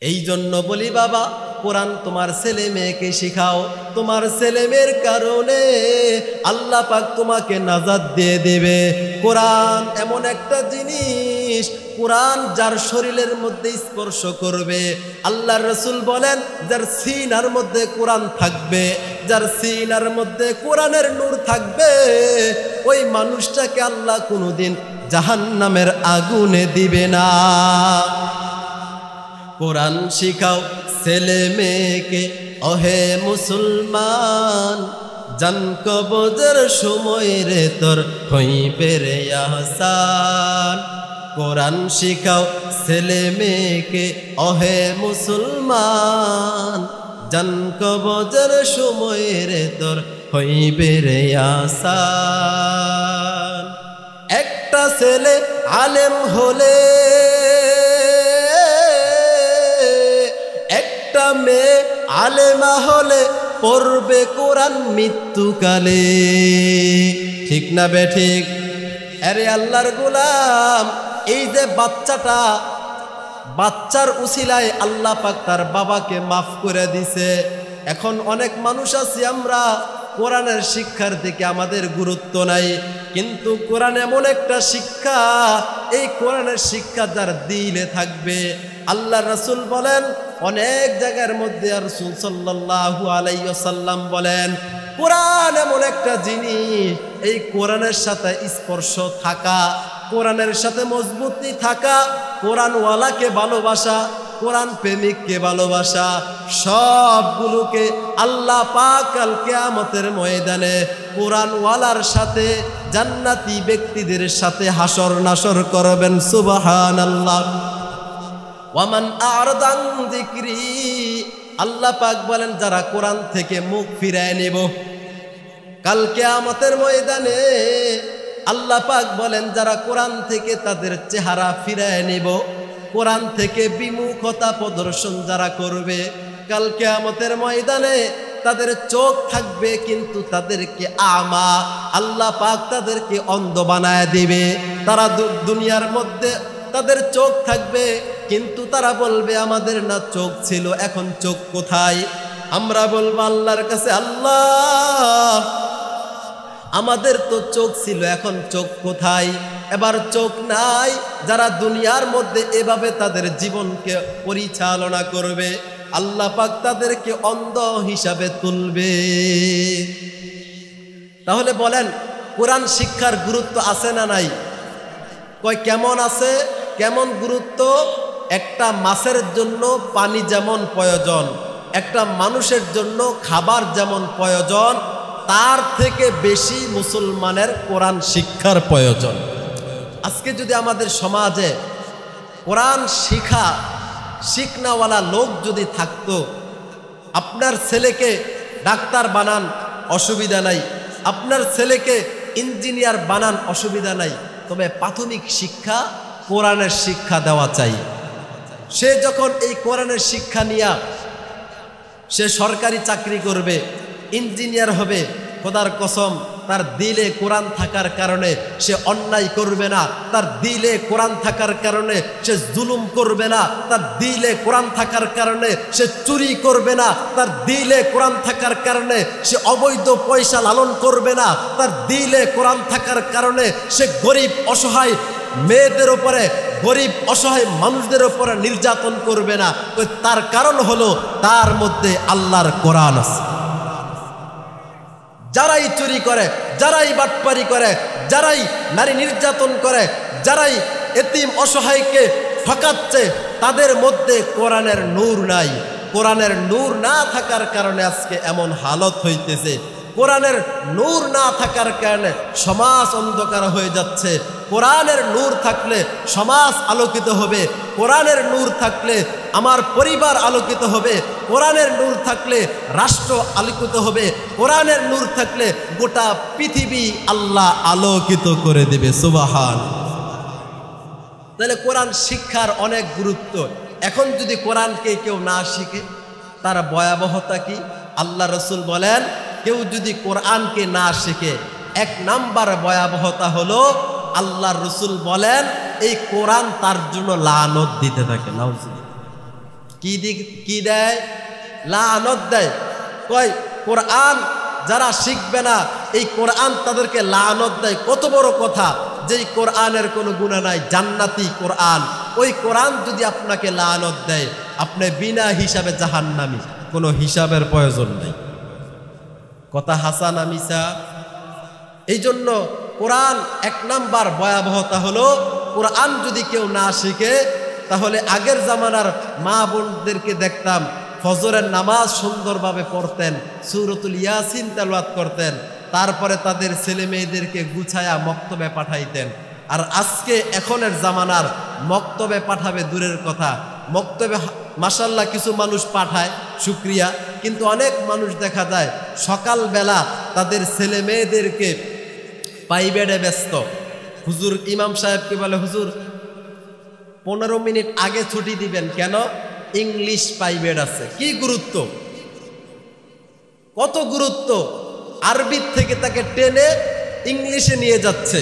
এই জন্য বলি বাবা, কোরআন তোমার ছেলে মেয়েকে শিখাও, তোমার ছেলে মেয়ের কারণে আল্লাহ পাক তোমাকে নাজাত দিয়ে দেবে। কোরআন এমন একটা জিনিস, কোরআন যার শরীরের মধ্যে স্পর্শ করবে, আল্লাহর রাসূল বলেন যার সিনার মধ্যে কোরআন থাকবে, যার সিনার মধ্যে কোরআনের নূর থাকবে, ওই মানুষটাকে আল্লাহ কোনোদিন জাহান্নামের আগুনে দিবে না। কোরআন শিখাও ছেলে মেয়েকে, ওহে মুসলমান, জান কবজের সময় রে তোর হইবে রে আহসান। কোরআন শিখাও ছেলে মেয়েকে, ওহে মুসলমান, জান কবজের সময় রে তোর হইবে রে আহসান। একটা ছেলে আলেম হলে, একটা মেয়ে আলেমা হলে পড়বে কোরআন মৃত্যুকালে, ঠিক না বে ঠিক? আরে আল্লাহর গোলাম, এই যে বাচ্চাটা, বাচ্চার উসিলায় আল্লাহ পাক তার বাবাকে মাফ করে দিছে। এখন অনেক মানুষ আছি আমরা কোরআনের শিক্ষার দিকে আমাদের গুরুত্ব নাই, কিন্তু কোরআন এমন একটা শিক্ষা, এই কোরআনের শিক্ষা যার দিলে থাকবে, আল্লাহ রাসূল বলেন অনেক জায়গার মধ্যে, রাসূল সাল্লাল্লাহু আলাইহি ওয়াসাল্লাম বলেন কোরআন এমন একটা জিনিস, এই কোরআনের সাথে স্পর্শ থাকা, কোরআনের সাথে মজবুতি থাকা, কোরআনওয়ালাকে ভালোবাসা, কোরআন প্রেমিককে ভালোবাসা, সবগুলোকে আল্লাহ পাক কাল কিয়ামতের ময়দানে কোরআনওয়ালার সাথে জান্নাতি ব্যক্তিদের সাথে হাসর নাসর করবেন। সুবহানাল্লাহ। ওয়ামান আ'রাদা আন যিকরি, আল্লাহ পাক বলেন যারা কোরআন থেকে মুখ ফিরায় নেব কাল কিয়ামতের ময়দানে, আল্লাহ পাক বলেন যারা কোরআন থেকে তাদের চেহারা ফিরায় নেব, কোরআন থেকে বিমুখতা প্রদর্শন যারা করবে, কাল কিয়ামতের ময়দানে তাদের চোখ থাকবে কিন্তু তাদেরকে আমা, আল্লাহ পাক তাদেরকে অন্ধ বানায় দিবে। তারা দুনিয়ার মধ্যে তাদের চোখ থাকবে কিন্তু তারা বলবে আমাদের না চোখ ছিল, এখন চোখ কোথায়? আমরা বলবো আল্লাহর কাছে, আল্লাহ আমাদের তো চোখ ছিল, এখন চোখ কোথায়? এবার চোখ নাই। যারা দুনিয়ার মধ্যে এভাবে তাদের জীবনকে পরিচালনা করবে, আল্লাহ পাক তাদেরকে অন্ধ হিসাবে তুলবে। তাহলে বলেন, কোরআন শিক্ষার গুরুত্ব আছে না নাই? কয় কেমন আছে, কেমন গুরুত্ব? একটা মাছের জন্য পানি যেমন প্রয়োজন, একটা মানুষের জন্য খাবার যেমন প্রয়োজন, তার থেকে বেশি মুসলমানের কোরআন শিক্ষার প্রয়োজন। আজকে যদি আমাদের সমাজে কোরআন শিখনাওয়ালা লোক যদি থাকতো, আপনার ছেলেকে ডাক্তার বানান, অসুবিধা নাই, আপনার ছেলেকে ইঞ্জিনিয়ার বানান, অসুবিধা নাই, তবে প্রাথমিক শিক্ষা কোরআনের শিক্ষা দেওয়া চাই। সে যখন এই কোরআনের শিক্ষা নিয়ে সে সরকারি চাকরি করবে, ইঞ্জিনিয়ার হবে, খোদার কসম তার দিলে কোরআন থাকার কারণে সে অন্যায় করবে না, তার দিলে কোরআন থাকার কারণে সে জুলুম করবে না, তার দিলে কোরআন থাকার কারণে সে চুরি করবে না, তার দিলে কোরআন থাকার কারণে সে অবৈধ পয়সা লালন করবে না, তার দিলে কোরআন থাকার কারণে সে গরিব অসহায় মেয়েদের উপরে, গরিব অসহায় মানুষদের উপরে নির্যাতন করবে না। তার কারণ হলো তার মধ্যে আল্লাহর কোরআন আছে। যারাই চুরি করে, যারাই বাটপারি করে, যারাই নারী নির্যাতন করে, যারাই এতিম অসহায়কে ঠকাচ্ছে, তাদের মধ্যে কোরআনের নূর নাই। কোরআনের নূর না থাকার কারণে আজকে এমন হালত হইতেছে। কোরআনের নূর না থাকার কারণে সমাজ অন্ধকার হয়ে যাচ্ছে। কোরআনের নূর থাকলে সমাজ আলোকিত হবে, কোরআনের নূর থাকলে আমার পরিবার আলোকিত হবে, কোরআনের নূর থাকলে রাষ্ট্র আলোকিত হবে, কোরআনের নূর থাকলে গোটা পৃথিবী আল্লাহ আলোকিত করে দেবে। সুবহান। তাহলে কোরআন শিক্ষার অনেক গুরুত্ব। এখন যদি কোরআনকে কেউ না শিখে, তার ভয়াবহতা কি? আল্লাহ রসুল বলেন, কেউ যদি কোরআনকে না শিখে, এক নাম্বার ভয়াবহতা হলো, আল্লাহ রসুল বলেন এই কোরআন তার জন্য লানত দিতে থাকে। কি দেয়? লানত দেয়। কয় কোরআন যারা শিখবে না, এই কোরআন তাদেরকে লানত দেয়। কত বড় কথা, যেই কোরআনের কোনো গুনাহ নাই, জান্নাতি কোরআন, ওই কোরআন যদি আপনাকে লানত দেয়, আপনি বিনা হিসাবে জাহান্নামী, কোনো হিসাবের প্রয়োজন নেই। কথা হাসান আমিসা। এই জন্য কোরআন এক নাম্বার ভয়াবহতা হলো, কোরআন যদি কেউ না শিখে, তাহলে আগের জামানার মা বোনদেরকে দেখতাম ফজরের নামাজ সুন্দরভাবে পড়তেন, সূরাতুল ইয়াসিন তেলাওয়াত করতেন, তারপরে তাদের ছেলে মেয়েদেরকে গুছায়া মক্তবে পাঠাইতেন। আর আজকে এখনের জামানার মক্তবে পাঠাবে দূরের কথা, মক্তবে মাশাআল্লাহ কিছু মানুষ পাঠায়, শুকরিয়া, কিন্তু অনেক মানুষ দেখা যায় সকালবেলা তাদের ছেলে মেয়েদেরকে প্রাইভেটে ব্যস্ত। হুজুর ইমাম সাহেবকে বলে, হুজুর 15 মিনিট আগে ছুটি দিবেন কেন? ইংলিশ প্রাইভেট আছে। কি গুরুত্ব, কত গুরুত্ব! আরবি থেকে তাকে টেনে ইংলিশে নিয়ে যাচ্ছে,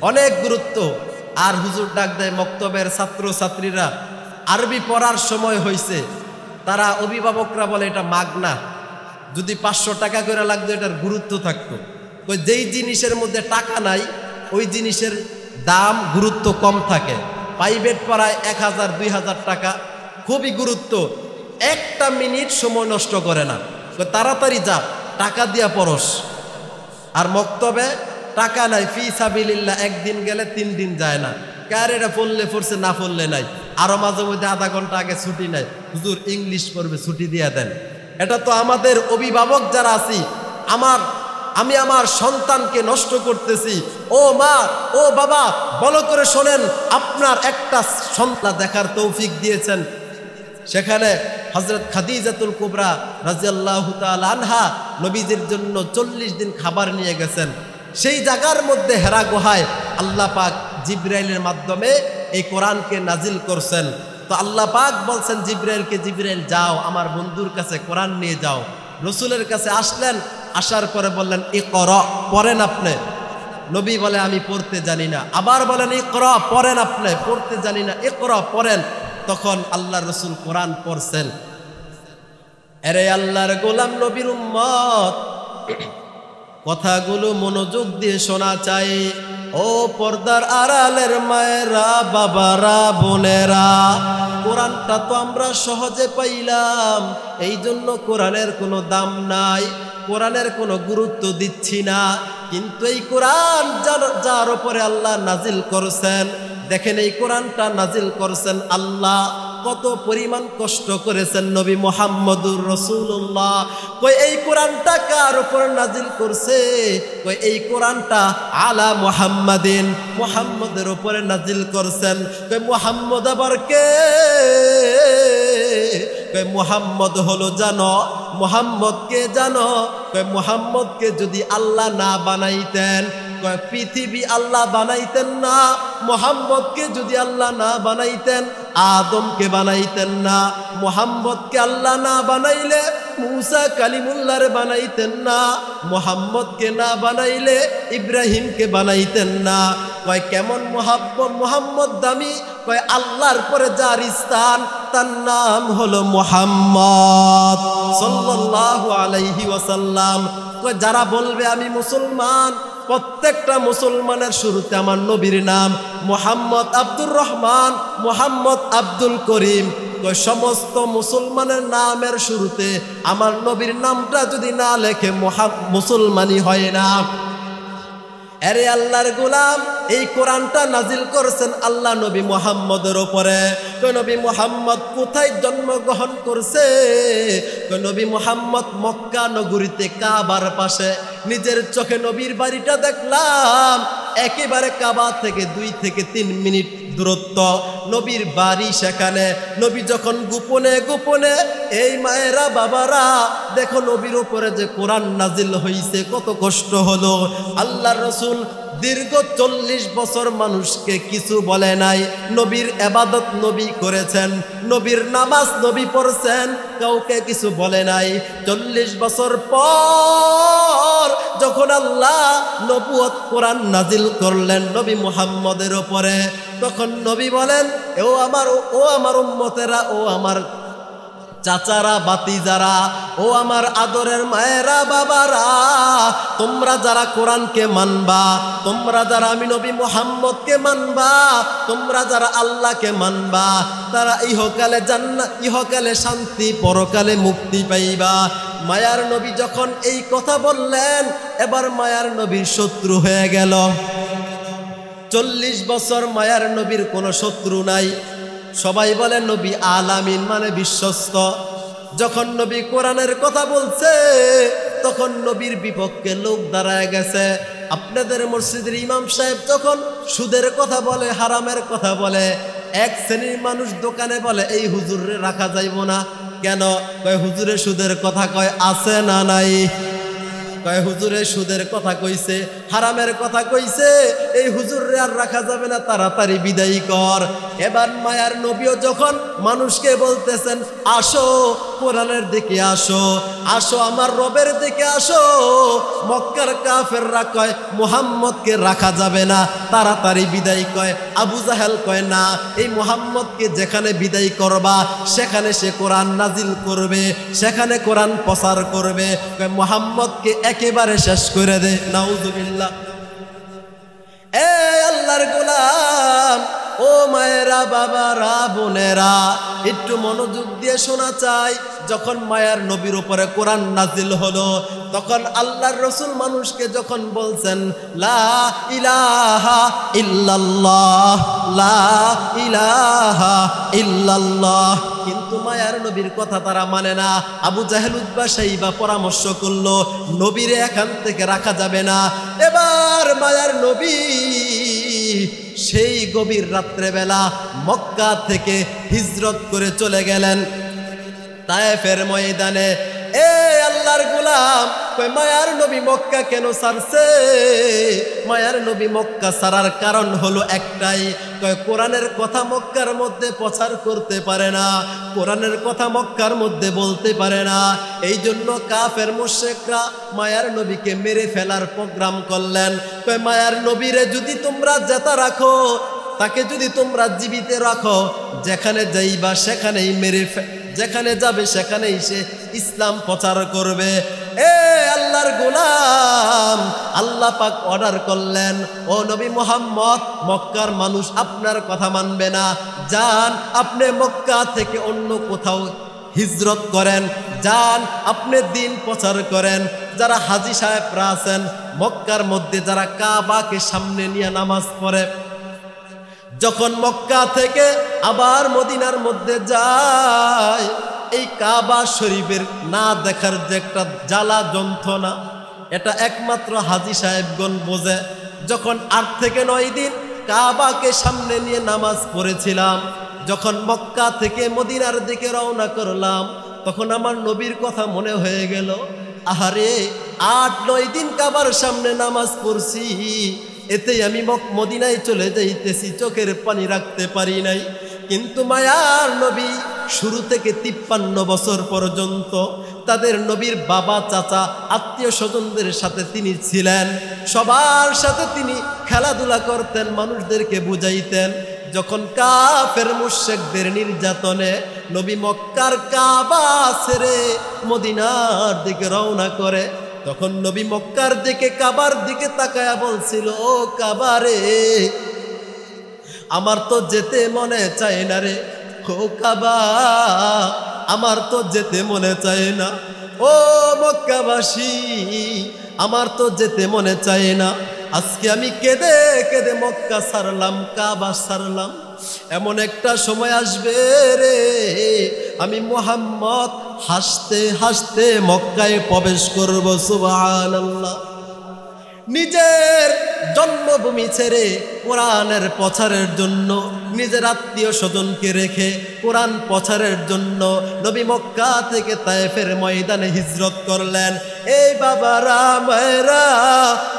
অনেক গুরুত্ব। আর হুজুর ডাক দেয়, মক্তবের ছাত্র ছাত্রীরা আরবি পড়ার সময় হয়েছে, তারা অভিভাবকরা বলে এটা মাগনা, যদি 500 টাকা করে লাগতো এটার গুরুত্ব থাকতো। যেই জিনিসের মধ্যে টাকা নাই ওই জিনিসের দাম গুরুত্ব কম থাকে। প্রাইভেট পড়ায় 1000 2000 টাকা, খুবই গুরুত্ব। একটা মিনিট সময় নষ্ট করে না, তাড়াতাড়ি যা, টাকা দিয়া পড়স। আর মক্তবে টাকা নাই, ফি সাবিলিল্লাহ, একদিন গেলে 3 দিন যায় না। কার এটা পড়লে পড়ছে, না পড়লে নাই। আরো মাঝে মধ্যে আধা ঘন্টা আগে ছুটি নাই, হুজুর ইংলিশ পড়বে, ছুটি দিয়া দেন। এটা তো আমাদের অভিভাবক যারা আছি, আমি আমার সন্তানকে নষ্ট করতেছি। ও মা, ও বাবা, ভালো করে শোনেন, আপনার একটা সন্তান দেখার তৌফিক দিয়েছেন। সেখানে হযরত খাদিজাতুল কুবরা রাদিয়াল্লাহু তাআলা আনহা নবীজির জন্য 40 দিন খাবার নিয়ে গেছেন। সেই জায়গার মধ্যে হেরা গুহায় আল্লাহ পাক জিবরাইলের মাধ্যমে এই কোরআনকে নাজিল করছেন। তো আল্লাহ পাক বলছেন জিবরাইলকে, জিবরাইল যাও আমার বন্ধুর কাছে কোরআন নিয়ে যাও। রসুলের কাছে আসলেন, আসার পরে বললেন ইকরা, পড়েন আপনি। নবী বলে আমি পড়তে জানি না। আবার বলেন ইকরা, পড়েন আপনি, পড়তে জানি না, ইকরা, পড়েন। তখন আল্লাহ রসুল কোরআন পড়ছেন। আরে আল্লাহর গোলাম নবীর উম্মত, কথাগুলো মনোযোগ দিয়ে শোনা চাই। ও পর্দার আড়ালের মায়েরা, বাবারা, বোনেরা, কোরআনটা তো আমরা সহজে পাইলাম, এই জন্য কোরআনের কোনো দাম নাই, কোরআনের কোনো গুরুত্ব দিচ্ছি না। কিন্তু এই কোরআন যার উপরে আল্লাহ নাজিল করছেন, দেখেন এই কোরআনটা নাজিল করছেন আল্লাহ, কত পরিমাণ কষ্ট করেছেন নবী মুহাম্মদুর রাসূলুল্লাহ। কই এই কোরআনটা কার উপর নাজিল করছে? কই এই কোরআনটা আলা মুহাম্মাদিন, মুহাম্মদের উপরে নাজিল করছেন। কই মুহাম্মদ আবার কে? কই মুহাম্মদ হলো জানো, মুহাম্মদকে জানো? কই মুহাম্মদকে যদি আল্লাহ না বানাইতেন, কয় পৃথিবী আল্লাহ বানাইতেন না। মুহাম্মদকে যদি আল্লাহ না বানাইতেন, আদমকে বানাইতেন না। মুহাম্মদকে আল্লাহ না বানাইলে মুসা কালিমুল্লাহর বানাইতেন না। মুহাম্মদকে না বানাইলে ইব্রাহিমকে বানাইতেন না। কয় কেমন মুহাম্মদ দামি? কয় আল্লাহর পরে যার স্থান, তার নাম হলো মুহাম্মদ সাল্লাল্লাহু আলাইহি ওয়াসাল্লাম। কয় যারা বলবে আমি মুসলমান, প্রত্যেকটা মুসলমানের শুরুতে আমার নবীর নাম মুহাম্মদ আব্দুর রহমান, মুহাম্মদ আব্দুল করিম। কই সমস্ত মুসলমানের নামের শুরুতে আমার নবীর নামটা যদি না লেখে মুসলমানই হয় না। আরে আল্লাহর গোলাম, এই কোরআনটা নাজিল করেছেন আল্লাহ নবী মুহাম্মদের উপরে। কই নবী মুহাম্মদ কোথায় জন্মগ্রহণ করছে? কই নবী মুহাম্মদ মক্কা নগরীতে কাবার পাশে। নিজের চোখে নবীর বাড়িটা দেখলাম, একেবারে কাবা থেকে 2 থেকে 3 মিনিট দূরত্ব নবীর বাড়ি সেখানে। নবী যখন গোপনে গোপনে, এই মায়েরা, বাবারা, দেখো নবীর উপরে যে কোরআন নাজিল হইছে, কত কষ্ট হলো। আল্লাহর রাসূল দীর্ঘ 40 বছর মানুষকে কিছু বলে নাই। নবীর ইবাদত নবী করেছেন, নবীর নামাজ নবী পড়ছেন, কাউকে কিছু বলে নাই। 40 বছর পর যখন আল্লাহ নবুয়ত কোরআন নাজিল করলেন নবী মুহাম্মদের উপরে, তখন নবী বলেন, ও আমার উম্মতেরা, ও আমার চাচারা, বাতিজারা, ও আমার আদরের মায়েরা, বাবারা, তোমরা যারা কোরআনকে মানবা, তোমরা যারা আমি নবী মুহাম্মদকে মানবা, তোমরা যারা আল্লাহকে মানবা, তারা ইহকালে জান্নাত, ইহকালে শান্তি, পরকালে মুক্তি পাইবা। মায়ার নবী যখন এই কথা বললেন, এবার মায়ার নবীর শত্রু হয়ে গেল। 40 বছর মায়ার নবীর কোনো শত্রু নাই। সবাই বলে নবী আলামিন, মানে বিশ্বস্ত। যখন নবী কোরআনের কথা বলছে, তখন নবীর বিপক্ষে লোক দাঁড়ায় গেছে। আপনাদের মসজিদের ইমাম সাহেব যখন সুদের কথা বলে, হারামের কথা বলে, এক শ্রেণীর মানুষ দোকানে বলে এই হুজুরে রাখা যাইব না। কেন? কয় হুজুরে সুদের কথা কয়, আছে না নাই? কয় হুজুরে সুদের কথা কইছে, হারামের কথা কইছে, এই হুজুরে আর রাখা যাবে না, তাড়াতাড়ি বিদায় কর। এবার মায়ার নবীও যখন মানুষকে বলতেছেন, আসো কোরআনের দিকে আসো, আসো আমার রবের দিকে আসো, মক্কার কাফেররা কয় মুহাম্মদকে রাখা যাবে না, তাড়াতাড়ি বিদায় কয়। আবু জাহেল কয় না, এই মুহাম্মদকে যেখানে বিদায় করবা সেখানে সে কোরআন নাজিল করবে, সেখানে কোরআন প্রচার করবে। কয় মুহাম্মদকে একেবারে শেষ করে দে। নাউযুবিল্লাহ। এ আল্লাহর গোলাম, ও মায়েরা, বাবারা, বোনেরা, একটু মনোযোগ দিয়ে শোনা চাই। যখন মায়ার নবীর উপরে কোরআন নাজিল হলো, তখন আল্লাহর রাসূল মানুষকে যখন বলছেন লা ইলাহা ইল্লাল্লাহ, লা ইলাহা ইল্লাল্লাহ, কিন্তু মায়ার নবীর কথা তারা মানে না। আবু জাহেল, উতবা, শাইবা পরামর্শ করলো নবীরে এখান থেকে রাখা যাবে না। এবার মায়ার নবী সেই গভীর রাত্রেবেলা মক্কা থেকে হিজরত করে চলে গেলেন তায়েফের ময়দানে। এ আল্লাহর গোলাম, কই মায়ার নবী মক্কা কেন ছাড়ছে? মায়ার নবী মক্কা ছাড়ার কারণ হলো একটাই, কয় কোরআনের কথা মক্কার মধ্যে প্রচার করতে পারে না, কোরআনের কথা মক্কার মধ্যে বলতে পারে না। এই জন্য কাফের মুশরিকরা মায়ার নবীকে মেরে ফেলার প্রোগ্রাম করলেন। কয় মায়ার নবীরে যদি তোমরা জেতা রাখো, তাকে যদি তোমরা জীবিত রাখো, যেখানে যাইবা সেখানেই যেখানে যাবে সেখানেই সে ইসলাম প্রচার করবে। এ আল্লাহ আল্লাহর গোলাম, আল্লাহ পাক অর্ডার করলেন, ও নবী মুহাম্মদ, মক্কার মানুষ আপনার কথা মানবে না, যান আপনি মক্কা থেকে অন্য কোথাও হিজরত করেন, যান আপনি দিন প্রচার করেন। যারা হাজী সাহেবরা আছেন মক্কার মধ্যে, যারা কাবাকে সামনে নিয়ে নামাজ পড়ে, যখন মক্কা থেকে আবার মদিনার মধ্যে যায়, এই কাবা শরীফের না দেখার যে একটা জ্বালা যন্ত্রণা, এটা একমাত্র হাজী সাহেবগণ বোঝে। যখন 8 থেকে 9 দিন কাবাকে সামনে নিয়ে নামাজ পড়েছিলাম, যখন মক্কা থেকে মদিনার দিকে রওনা করলাম, তখন আমার নবীর কথা মনে হয়ে গেল, আহারে 8-9 দিন কাবার সামনে নামাজ পড়ছি, এতেই আমি মদিনায় চলে যাইতেছি, চোখের পানি রাখতে পারি নাই। কিন্তু মায়ার নবী শুরু থেকে 53 বছর পর্যন্ত তাদের নবীর বাবা, চাচা, আত্মীয় স্বজনদের সাথে তিনি ছিলেন, সবার সাথে তিনি খেলাধুলা করতেন, মানুষদেরকে বুঝাইতেন। যখন কাফের মুশরিকদের নির্যাতনে নবী মক্কার কাবা ছেড়ে মদিনার দিকে রওনা করে, তখন নবী মক্কার দিকে কাবার দিকে তাকায়া বলছিল, ও কাবা রে, আমার তো যেতে মনে চায় না রে, ও কাবা আমার তো যেতে মনে চায় না, ও মক্কাবাসী আমার তো যেতে মনে চায় না। আজকে আমি কেঁদে কেঁদে মক্কা ছাড়লাম, কাবা ছাড়লাম, এমন একটা সময় আসবে রে, আমি মুহাম্মদ হাসতে হাসতে মক্কায় প্রবেশ করব। সুবহানাল্লাহ। নিজের জন্মভূমি ছেড়ে কোরআনের প্রচারের জন্য, নিজের আত্মীয় স্বজনকে রেখে কোরআন প্রচারের জন্য নবী মক্কা থেকে তায়েফের ময়দানে হিজরত করলেন। এই বাবারা মায়েরা,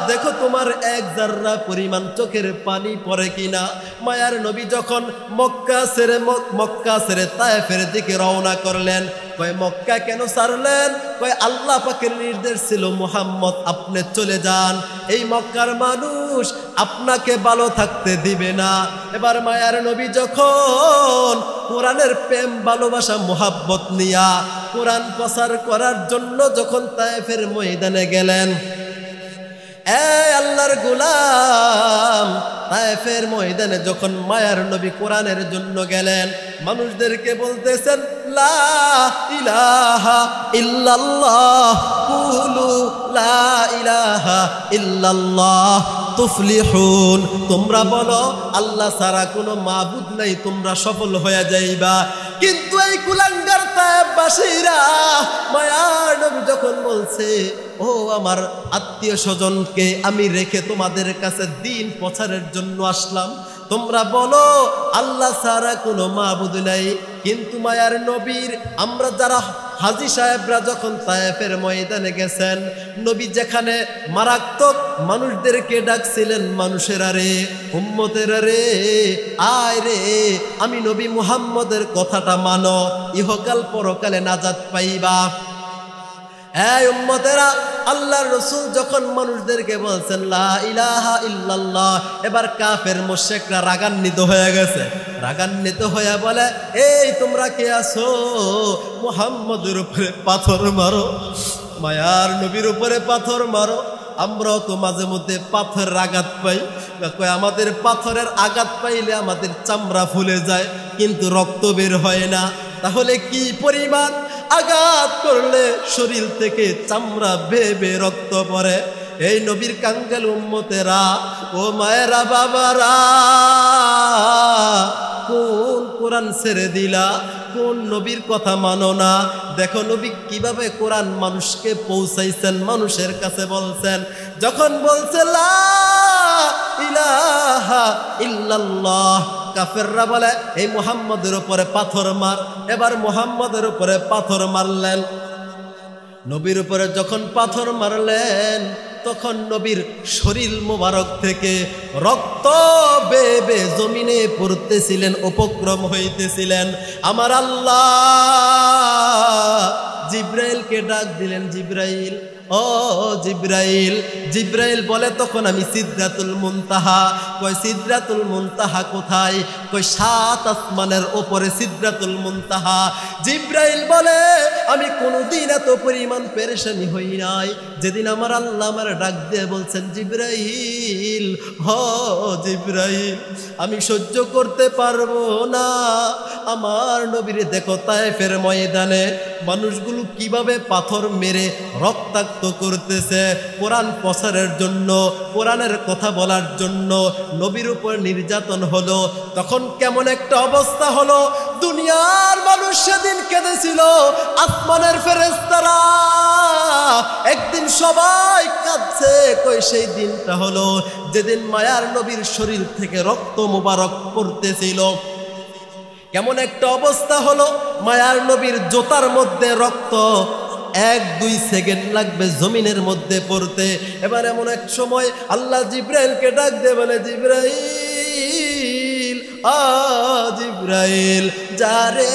দেখো তোমার এক জাররা পরিমাণ চোখের পানি পড়ে কিনা। মায়ার নবী যখন মক্কা ছেড়ে তায়েফের দিকে রওনা করলেন, কয় মক্কা কেন ছাড়লেন? কয় আল্লাহ পাকের নির্দেশ ছিল, মুহাম্মদ আপনি চলে যান, এই মক্কার মানুষ আপনাকে ভালো থাকতে দিবে না। এবার মায়ার নবী যখন কোরআনের প্রেম ভালোবাসা মোহাব্বত নিয়া কোরআন প্রচার করার জন্য যখন তায়েফের ময়দানে গেলেন, আল্লাহর গোলাম, তায়েফের ময়দানে যখন মায়ার নবী কোরআনের জন্য গেলেন, মানুষদেরকে বলতেছেন, লা ইলাহা ইল্লাল্লাহ, কুলু লা ইলাহা ইল্লাল্লাহ তুফলিহুন, তোমরা বলো আল্লাহ ছাড়া কোনো মাবুদ নাই, তোমরা সফল হয়ে যাইবা। কিন্তু এই কুলাঙ্গার তায়েফবাসীরা মায়ার নবী যখন বলছে, ও আমার আত্মীয় স্বজনকে আমি রেখে তোমাদের কাছে দিন প্রচারের জন্য আসলাম, তোমরা বলো আল্লাহ ছাড়া কোনো মাবুদ নাই। কিন্তু মায়ার নবীর আমরা যারা হাজী সাহেবরা যখন তায়েফের ময়দানে গেছেন, নবী যেখানে মারাত্মক মানুষদেরকে ডাকছিলেন, মানুষেরা রে, উম্মতেরা রে, আয় রে, আমি নবী মুহাম্মদের কথাটা মানো, ইহকাল পরকালে নাজাত পাইবা। এই উম্মতেরা, আল্লাহর রাসূল যখন মানুষদেরকে বলছেন লা ইলাহা ইল্লাল্লাহ, এবার কাফের মুশরিকরা রাগান্বিত হয়ে গেছে। রাগান্বিত হয়ে বলে, এই তোমরা কে আছো? মুহাম্মদের উপরে পাথর মারো, মায়ার নবীর উপরে পাথর মারো। আমরাও তো মাঝে মধ্যে পাথরের আঘাত পাই, আমাদের পাথরের আঘাত পাইলে আমাদের চামড়া ফুলে যায়, কিন্তু রক্ত বের হয় না। তাহলে কি পরিমাণ আঘাত করলে শরীর থেকে চামড়া বেবে রক্ত পড়ে। এই নবীর কাঙ্গাল উম্মতেরা, ও মায়েরা, বাবারা, কোন কোরআন ছেড়ে দিলা? কোন নবীর কথা মানো না? দেখো নবী কিভাবে কোরআন মানুষকে পৌঁছাইছেন, মানুষের কাছে বলছেন। যখন বলছে লা ইলাহা ইল্লাল্লাহ, কাফেররা বলে এই মুহাম্মদের উপরে পাথর মার। এবার মুহাম্মদের উপরে পাথর মারলেন। নবীর উপরে যখন পাথর মারলেন, তখন নবীর শরীর মোবারক থেকে রক্ত বেবে জমিনে পড়তেছিলেন, উপক্রম হইতেছিলেন। আমার আল্লাহ জিব্রাইলকে ডাক দিলেন, জিব্রাইল, ও জিব্রাইল। জিব্রাইল বলে তখন আমি সিদরাতুল মুনতাহা। কয় সিদরাতুল মুনতাহা কোথায়? কয় 7 আসমানের উপরে সিদরাতুল মুনতাহা। জিব্রাইল বলে আমি কোনোদিন এত পরিমাণ পেরেশানি হই নাই যেদিন আমার আল্লাহ আমার ডাক দিয়ে বলছেন জিবরাইল, হ জিবরাইল, আমি সহ্য করতে পারবো না। আমার নবীরে দেখো তায়েফের ময়দানে মানুষগুলো কিভাবে পাথর মেরে রক্তাক্ত করতেছে কোরআন প্রচারের জন্য, কোরআনের কথা বলার জন্য। নবীর উপর নির্যাতন হলো, তখন কেমন একটা অবস্থা হলো। দুনিয়ার মানুষ সেদিন কেঁদেছিল, আসমানের ফেরেশতারা একদিন সবাই কাঁদছে। কই সেই দিনটা হলো যেদিন মায়ার নবীর শরীর থেকে রক্ত মোবারক পড়তেছিল। কেমন একটা অবস্থা হলো, মায়ার নবীর জোতার মধ্যে রক্ত 1-2 সেকেন্ড লাগবে জমিনের মধ্যে পড়তে। এবার এমন এক সময় আল্লাহ জিবরাইলকে ডাক দিয়ে বলে, জিবরাইল, জিবরাইল যা রে,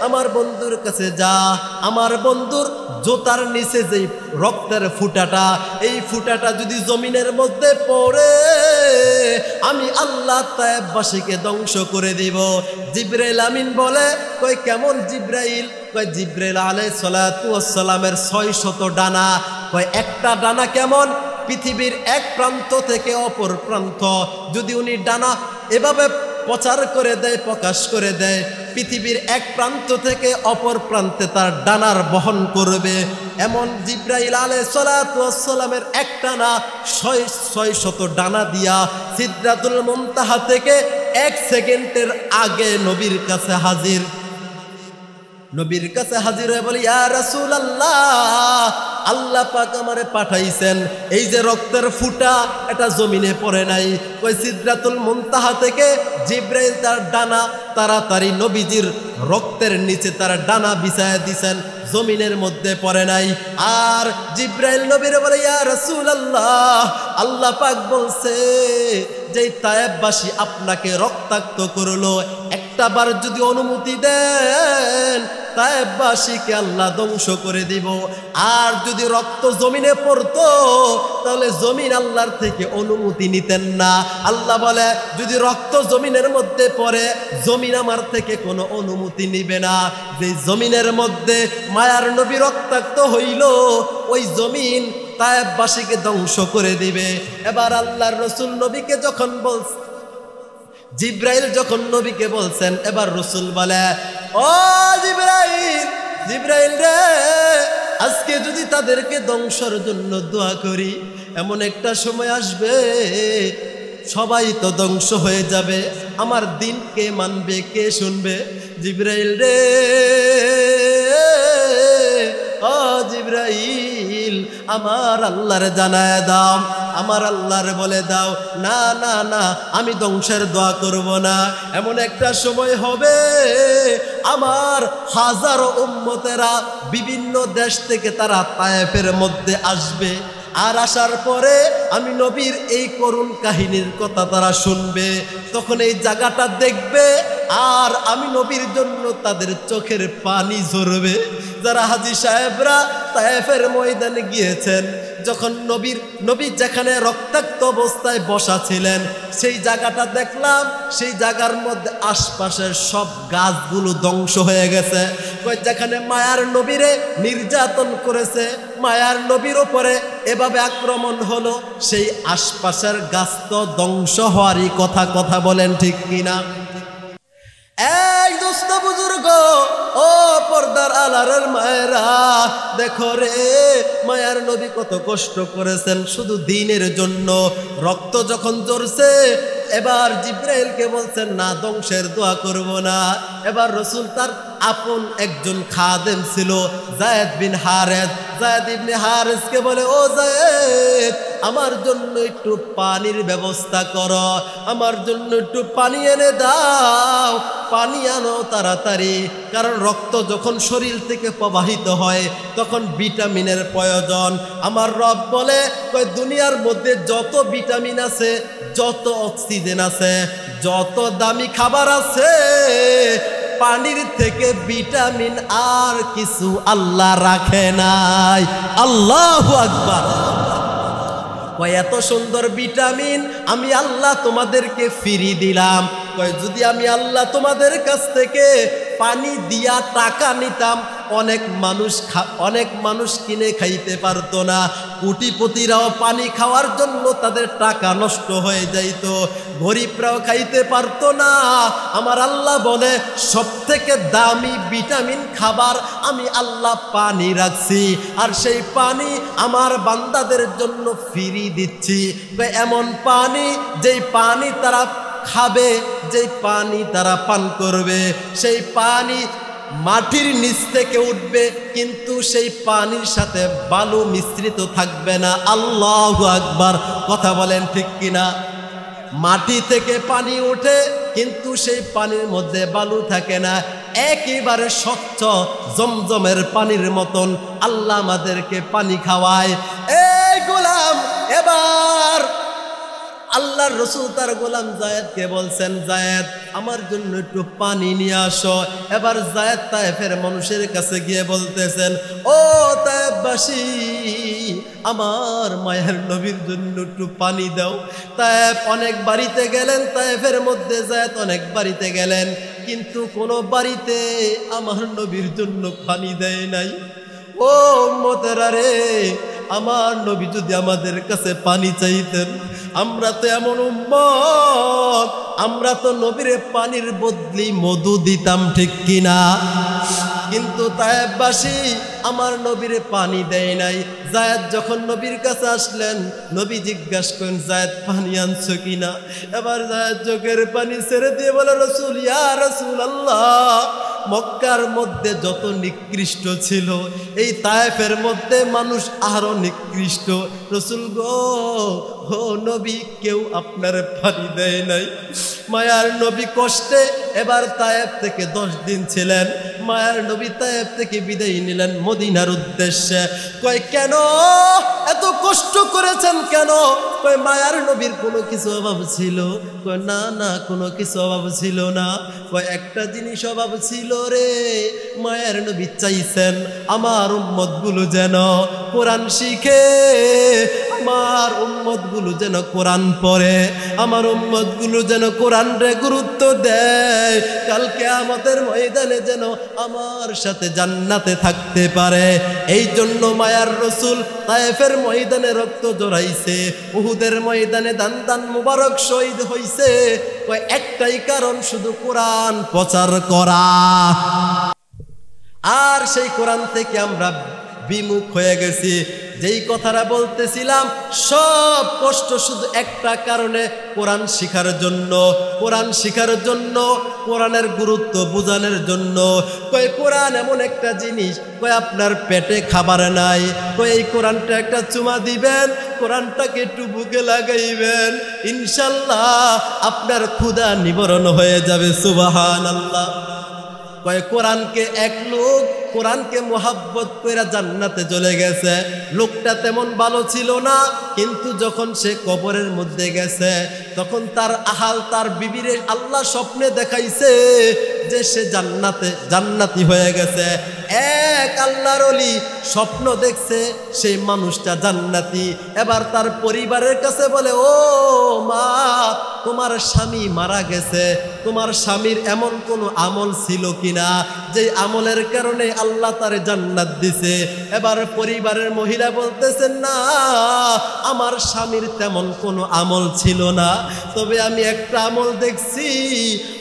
আমার বন্ধুর কাছে যা। আমার বন্ধুর জোতার নিচে যেই রক্তের ফুটাটা, এই ফুটাটা যদি জমিনের মধ্যে পড়ে আমি আল্লাহ তায়েববাসীকে ধ্বংস করে দিব। জিবরাইল আমিন বলে, কই কেমন জিবরাইল? কই জিবরাইল আলাইহিস সালাতু ওয়াস সালামের 600 ডানা। কই একটা ডানা কেমন? পৃথিবীর এক প্রান্ত থেকে অপর প্রান্ত যদি উনি ডানা এভাবে প্রচার করে দেয়, প্রকাশ করে দেয়, পৃথিবীর এক প্রান্ত থেকে অপর প্রান্তে তার ডানার বহন করবে। এমন জিবরাইল আলাইহিস সালাতু ওয়াস সালামের একটা না 600 ডানা দিয়া সিদরাতুল মুনতাহা থেকে 1 সেকেন্ডের আগে নবীর কাছে হাজির। নবীর কাছে হাজির হয়ে বলি, ইয়া রাসূলুল্লাহ, আল্লাহ পাক আমারে পাঠাইছেন। এই যে রক্তের ফুটা, এটা জমিনে পড়ে নাই। কই সিদরাতুল মুনতাহা থেকে জিবরাইল তার ডানা তাড়াতাড়ি নবীজির রক্তের নিচে তার ডানা বিছায়া দিছেন, জমিনের মধ্যে পড়ে নাই। আর জিবরাইল নবীরে বলে, ইয়া রাসূলুল্লাহ, আল্লাহ পাক বলছে যে তায়েববাসী আপনাকে রক্তাক্ত করলো, একটাবার যদি অনুমতি দেন তায়েববাসীকে আল্লাহ ধ্বংস করে দিব। আর যদি রক্ত জমিনে পড়তো তাহলে জমিন আল্লাহর থেকে অনুমতি নিতেন না। আল্লাহ বলে, যদি রক্ত জমিনের মধ্যে পড়ে জমিন আমার থেকে কোনো অনুমতি নিবে না। যে জমিনের মধ্যে মায়ার নবী রক্তাক্ত হইল, ওই জমিন তায়েববাসীকে ধ্বংস করে দিবে। এবার আল্লাহর রাসূল নবীকে যখন বলছে, জিবরাইল যখন নবীকে বলছেন, এবার রাসূল বলে, ও জিবরাইল, জিবরাইল রে, আজকে যদি তাদেরকে ধ্বংসের জন্য দোয়া করি, এমন একটা সময় আসবে সবাই তো ধ্বংস হয়ে যাবে, আমার দিন কে মানবে, কে শুনবে? জিবরাইল রে, ও জিবরাইল, আমার আল্লাহরে জানায় দাও, আমার আল্লাহরে বলে দাও, না না না, আমি ধ্বংসের দোয়া করব না। এমন একটা সময় হবে আমার হাজারো উম্মতেরা বিভিন্ন দেশ থেকে তারা তায়েফের মধ্যে আসবে। আর আসার পরে আমি নবীর এই করুণ কাহিনীর কথা তারা শুনবে, তখন এই জায়গাটা দেখবে আর আমি নবীর জন্য তাদের চোখের পানি ঝরবে। যারা হাজী সাহেবরা তায়েফের ময়দানে গিয়েছেন, যখন নবী যেখানে রক্তাক্ত অবস্থায় বসা ছিলেন সেই জায়গাটা দেখলাম, সেই জায়গার মধ্যে আশপাশের সব গাছগুলো ধ্বংস হয়ে গেছে। যেখানে মায়ার নবীরে নির্যাতন করেছে, মায়ার নবীর ওপরে এভাবে আক্রমণ হলো, সেই আশপাশের গাছ তো ধ্বংস হওয়ারই কথা বলেন ঠিক কিনা? এই দোস্ত বুজুর্গ, ও পর্দার আলারের মায়েরা, দেখো রে মায়ার নবী কত কষ্ট করেছেন শুধু দ্বীনের জন্য। রক্ত যখন ঝরছে, এবার জিবরাইলকে বলছেন না, ধ্বংসের দোয়া করব না। এবার রাসূল তার আপন একজন খাদেম ছিল যায়েদ বিন হারেস, যায়েদ ইবনে হারেসকে বলে, ও যায়েদ, আমার জন্য একটু পানির ব্যবস্থা করো, আমার জন্য একটু পানি এনে দাও, পানি আনো তাড়াতাড়ি। কারণ রক্ত যখন শরীর থেকে প্রবাহিত হয় তখন ভিটামিনের প্রয়োজন। আমার রব বলে, দুনিয়ার মধ্যে যত ভিটামিন আছে, যত অক্সিজেন আছে, যত দামি খাবার আছে, পানির থেকে ভিটামিন আর কিছু আল্লাহ রাখে নাই। আল্লাহু আকবার। এত সুন্দর ভিটামিন আমি আল্লাহ তোমাদেরকে ফ্রি দিলাম। যদি আমি আল্লাহ তোমাদের কাছ থেকে পানি দিয়া টাকা নিতাম অনেক মানুষ কিনে খাইতে পারতো না, কোটিপতিরাও পানি খাওয়ার জন্য তাদের টাকা নষ্ট হয়ে যাইত, গরিবরাও খাইতে পারতো না। আমার আল্লাহ বলে সবথেকে দামি ভিটামিন খাবার আমি আল্লাহ পানি রাখছি, আর সেই পানি আমার বান্দাদের জন্য ফ্রি দিচ্ছি। এমন পানি যেই পানি তারা খাবে, যেই পানি তারা পান করবে, সেই পানি মাটির নিচ থেকে উঠবে, কিন্তু সেই পানির সাথে বালু মিশ্রিত থাকবে না। আল্লাহু আকবার, কথা বলেন ঠিক কিনা? মাটি থেকে পানি ওঠে কিন্তু সেই পানির মধ্যে বালু থাকে না, একেবারে স্বচ্ছ জমজমের পানির মতন আল্লাহ আমাদেরকে পানি খাওয়ায়। এই গোলাম, এবার আল্লাহর রাসূল তার গোলাম যায়েদকে বলছেন, যায়েদ আমার জন্য একটু পানি নিয়ে আসো। এবার যায়েদ তায়েফের মানুষের কাছে গিয়ে বলতেছেন, ও তায়েফবাসী, আমার মায়ের নবীর জন্য একটু পানি দাও। তায়েফ অনেক বাড়িতে গেলেন, তায়েফের মধ্যে যায়েদ অনেক বাড়িতে গেলেন, কিন্তু কোনো বাড়িতে আমার নবীর জন্য পানি দেয় নাই। ও উম্মতেরা রে, আমার নবী যদি আমাদের কাছে পানি চাইতেন, আমরা তো এমন উম্মত, আমরা তো নবীর পানির বদলি মধু দিতাম, ঠিক কিনা? কিন্তু তায়েফবাসী আমার নবীর পানি দেয় নাই। যায়েদ যখন নবীর কাছে আসলেন, নবী জিজ্ঞাসা করেন, যায়েদ পানি আনছো কিনা? এবার যায়েদ চোখের পানি ছেড়ে দিয়ে বলে, রাসূল, ইয়া রাসূলুল্লাহ, মক্কার মধ্যে যত নিকৃষ্ট ছিল, এই তায়েফের মধ্যে মানুষ আরো নিকৃষ্ট। রাসূল গো, ও নবী, কেউ আপনার পানি দেয় নাই। মায়ার নবী কষ্টে এবার তায়েফ থেকে 10 দিন ছিলেন। মায়ার নবী তায়েফ থেকে বিদায় নিলেন মদিনার উদ্দেশ্যে। কয়, কেন এত কষ্ট করেছেন কেন? কয়, মায়ার নবীর কোনো কিছু অভাব ছিল? কয়, না না, কোনো কিছু অভাব ছিল না। কয়, একটা জিনিস অভাব ছিল রে। মায়ার নবী চাইছেন আমার উম্মতগুলো যেন কোরআন শিখে, আমার উম্মতগুলো যেন কোরআন পড়ে, আমার উম্মতগুলো যেন কোরআনরে গুরুত্ব দেয়, কাল কিয়ামতের ময়দানে যেন আমার সাথে জান্নাতে থাকতে পারে। এই জন্য মায়ার রাসূল তায়েফের ময়দানে রক্ত জড়াইছে, উহুদের ময়দানে দান দান মুবারক শহীদ হইছে। কয়, একটাই কারণ, শুধু কোরআন প্রচার করা। আর সেই কোরআন থেকে আমরা বিমুখ হয়ে গেছি। যেই কথাটা বলতেছিলাম, সব কষ্ট শুধু একটা কারণে, কোরআন শিখার জন্য, কোরআন শিখার জন্য, কোরআনের গুরুত্ব বোঝানোর জন্য। কয়, কোরআন এমন একটা জিনিস, কয় আপনার পেটে খাবার নাই, কয় এই কোরআনটা একটা চুমা দিবেন, কোরআনটাকে একটু বুকে লাগাইবেন, ইনশাল্লাহ আপনার ক্ষুধা নিবারণ হয়ে যাবে। সুবহানাল্লাহ। কয়, কোরআনকে এক লোক কোরআনকে মোহাব্বত কইরা জান্নাতে চলে গেছে। লোকটা তেমন ভালো ছিল না, কিন্তু যখন সে কবরের মধ্যে গেছে, তখন তার আহাল, তার বিবিরে আল্লাহ স্বপ্নে দেখাইছে যে সে জান্নাতি হয়ে গেছে। এক আল্লাহর ওলি স্বপ্ন দেখছে সেই মানুষটা জান্নাতি। এবার তার পরিবারের কাছে বলে, ও মা, তোমার স্বামী মারা গেছে, তোমার স্বামীর এমন কোনো আমল ছিল কিনা যে আমলের কারণে আল্লাহ তারে জান্নাত দিছে? এবার পরিবারের মহিলা বলতেছেন, না, আমার স্বামীর তেমন কোনো আমল ছিল না, তবে আমি একটা আমল দেখছি,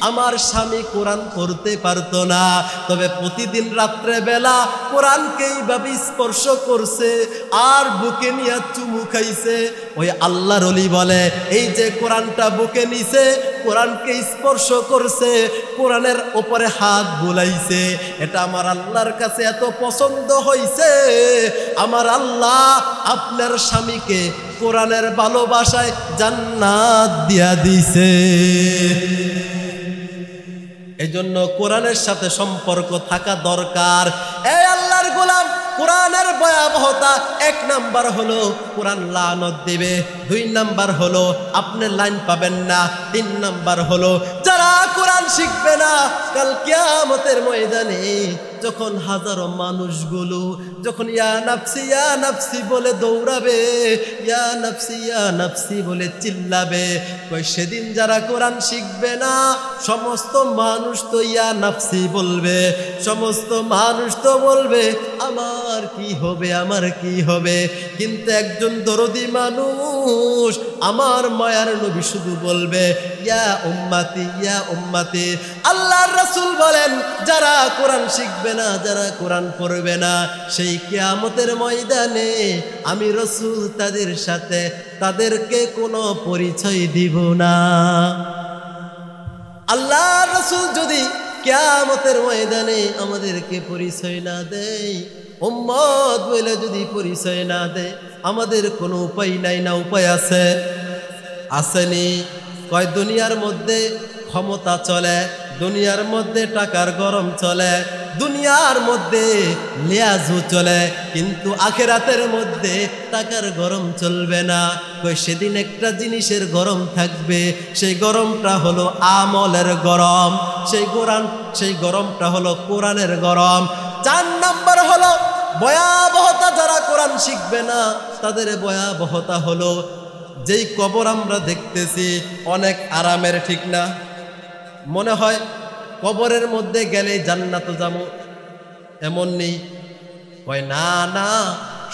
আমার স্বামী কোরআন পড়তে পারতো না, তবে প্রতিদিন রাত্রে বেলা কোরআনকে এইভাবে স্পর্শ করছে আর বুকে নিয়ে চুমু খাইছে। ওই আল্লাহর ওলি বলে, এই যে কোরআনটা বুকে নিছে, কোরআনকে স্পর্শ করছে, কোরআনের উপরে হাত বুলাইছে, এটা আমার আল্লাহর কাছে এত পছন্দ হইছে, আমার আল্লাহ আপনার স্বামীকে কোরআনের ভালোবাসায় জান্নাত দিয়া দিছে। এই জন্য কোরআনের সাথে সম্পর্ক থাকা দরকার। এই আল্লাহর গোলাম, কোরআনের ভয়াবহতা, 1 নাম্বার হলো কোরআন লানত দিবে, 2 নাম্বার হলো আপনি লাইন পাবেন না, 3 নাম্বার হলো যারা কোরআন শিখবে না, কাল কিয়ামতের ময়দানে যখন হাজারো মানুষগুলো যখন ইয়া নাফসি বলে দৌড়াবে, ইয়া নাফসি বলে চিল্লাবে, কই সেদিন যারা কোরআন শিখবে না সমস্ত মানুষ তো ইয়া নাফসি বলবে, সমস্ত মানুষ তো বলবে আমার কি হবে, আমার কি হবে। কিন্তু একজন দরদি মানুষ আমার মায়ার নবী শুধু বলবে ইয়া উম্মতি, ইয়া উম্মতি। আল্লাহর রাসূল বলেন যারা কোরআন শিখবে না, যারা কোরআন পড়বে না, সেই কিয়ামতের ময়দানে আমি রাসূল তাদের সাথে তাদেরকে কোনো পরিচয় দিব না। আল্লাহর রাসূল যদি কিয়ামতের ময়দানে আমাদেরকে পরিচয় না দেয়, উম্মত বলে যদি পরিচয় না দেয়, আমাদের কোনো উপায় নাই না? উপায় আছে? আসেনি? কয় দুনিয়ার মধ্যে ক্ষমতা চলে, দুনিয়ার মধ্যে টাকার গরম চলে, দুনিয়ার মধ্যে লিয়াজু চলে, কিন্তু আখিরাতের মধ্যে টাকার গরম চলবে না। কই সেদিন একটা জিনিসের গরম থাকবে, সেই গরমটা হলো আমলের গরম, সেই গরমটা হলো কোরআনের গরম। 4 নাম্বার হলো ভয়াবহতা, যারা কোরআন শিখবে না তাদের ভয়াবহতা হলো যেই কবর আমরা দেখতেছি অনেক আরামের, ঠিক না? মনে হয় কবরের মধ্যে গেলে জান্নাত যাবো, এমন নেই। কয় না না,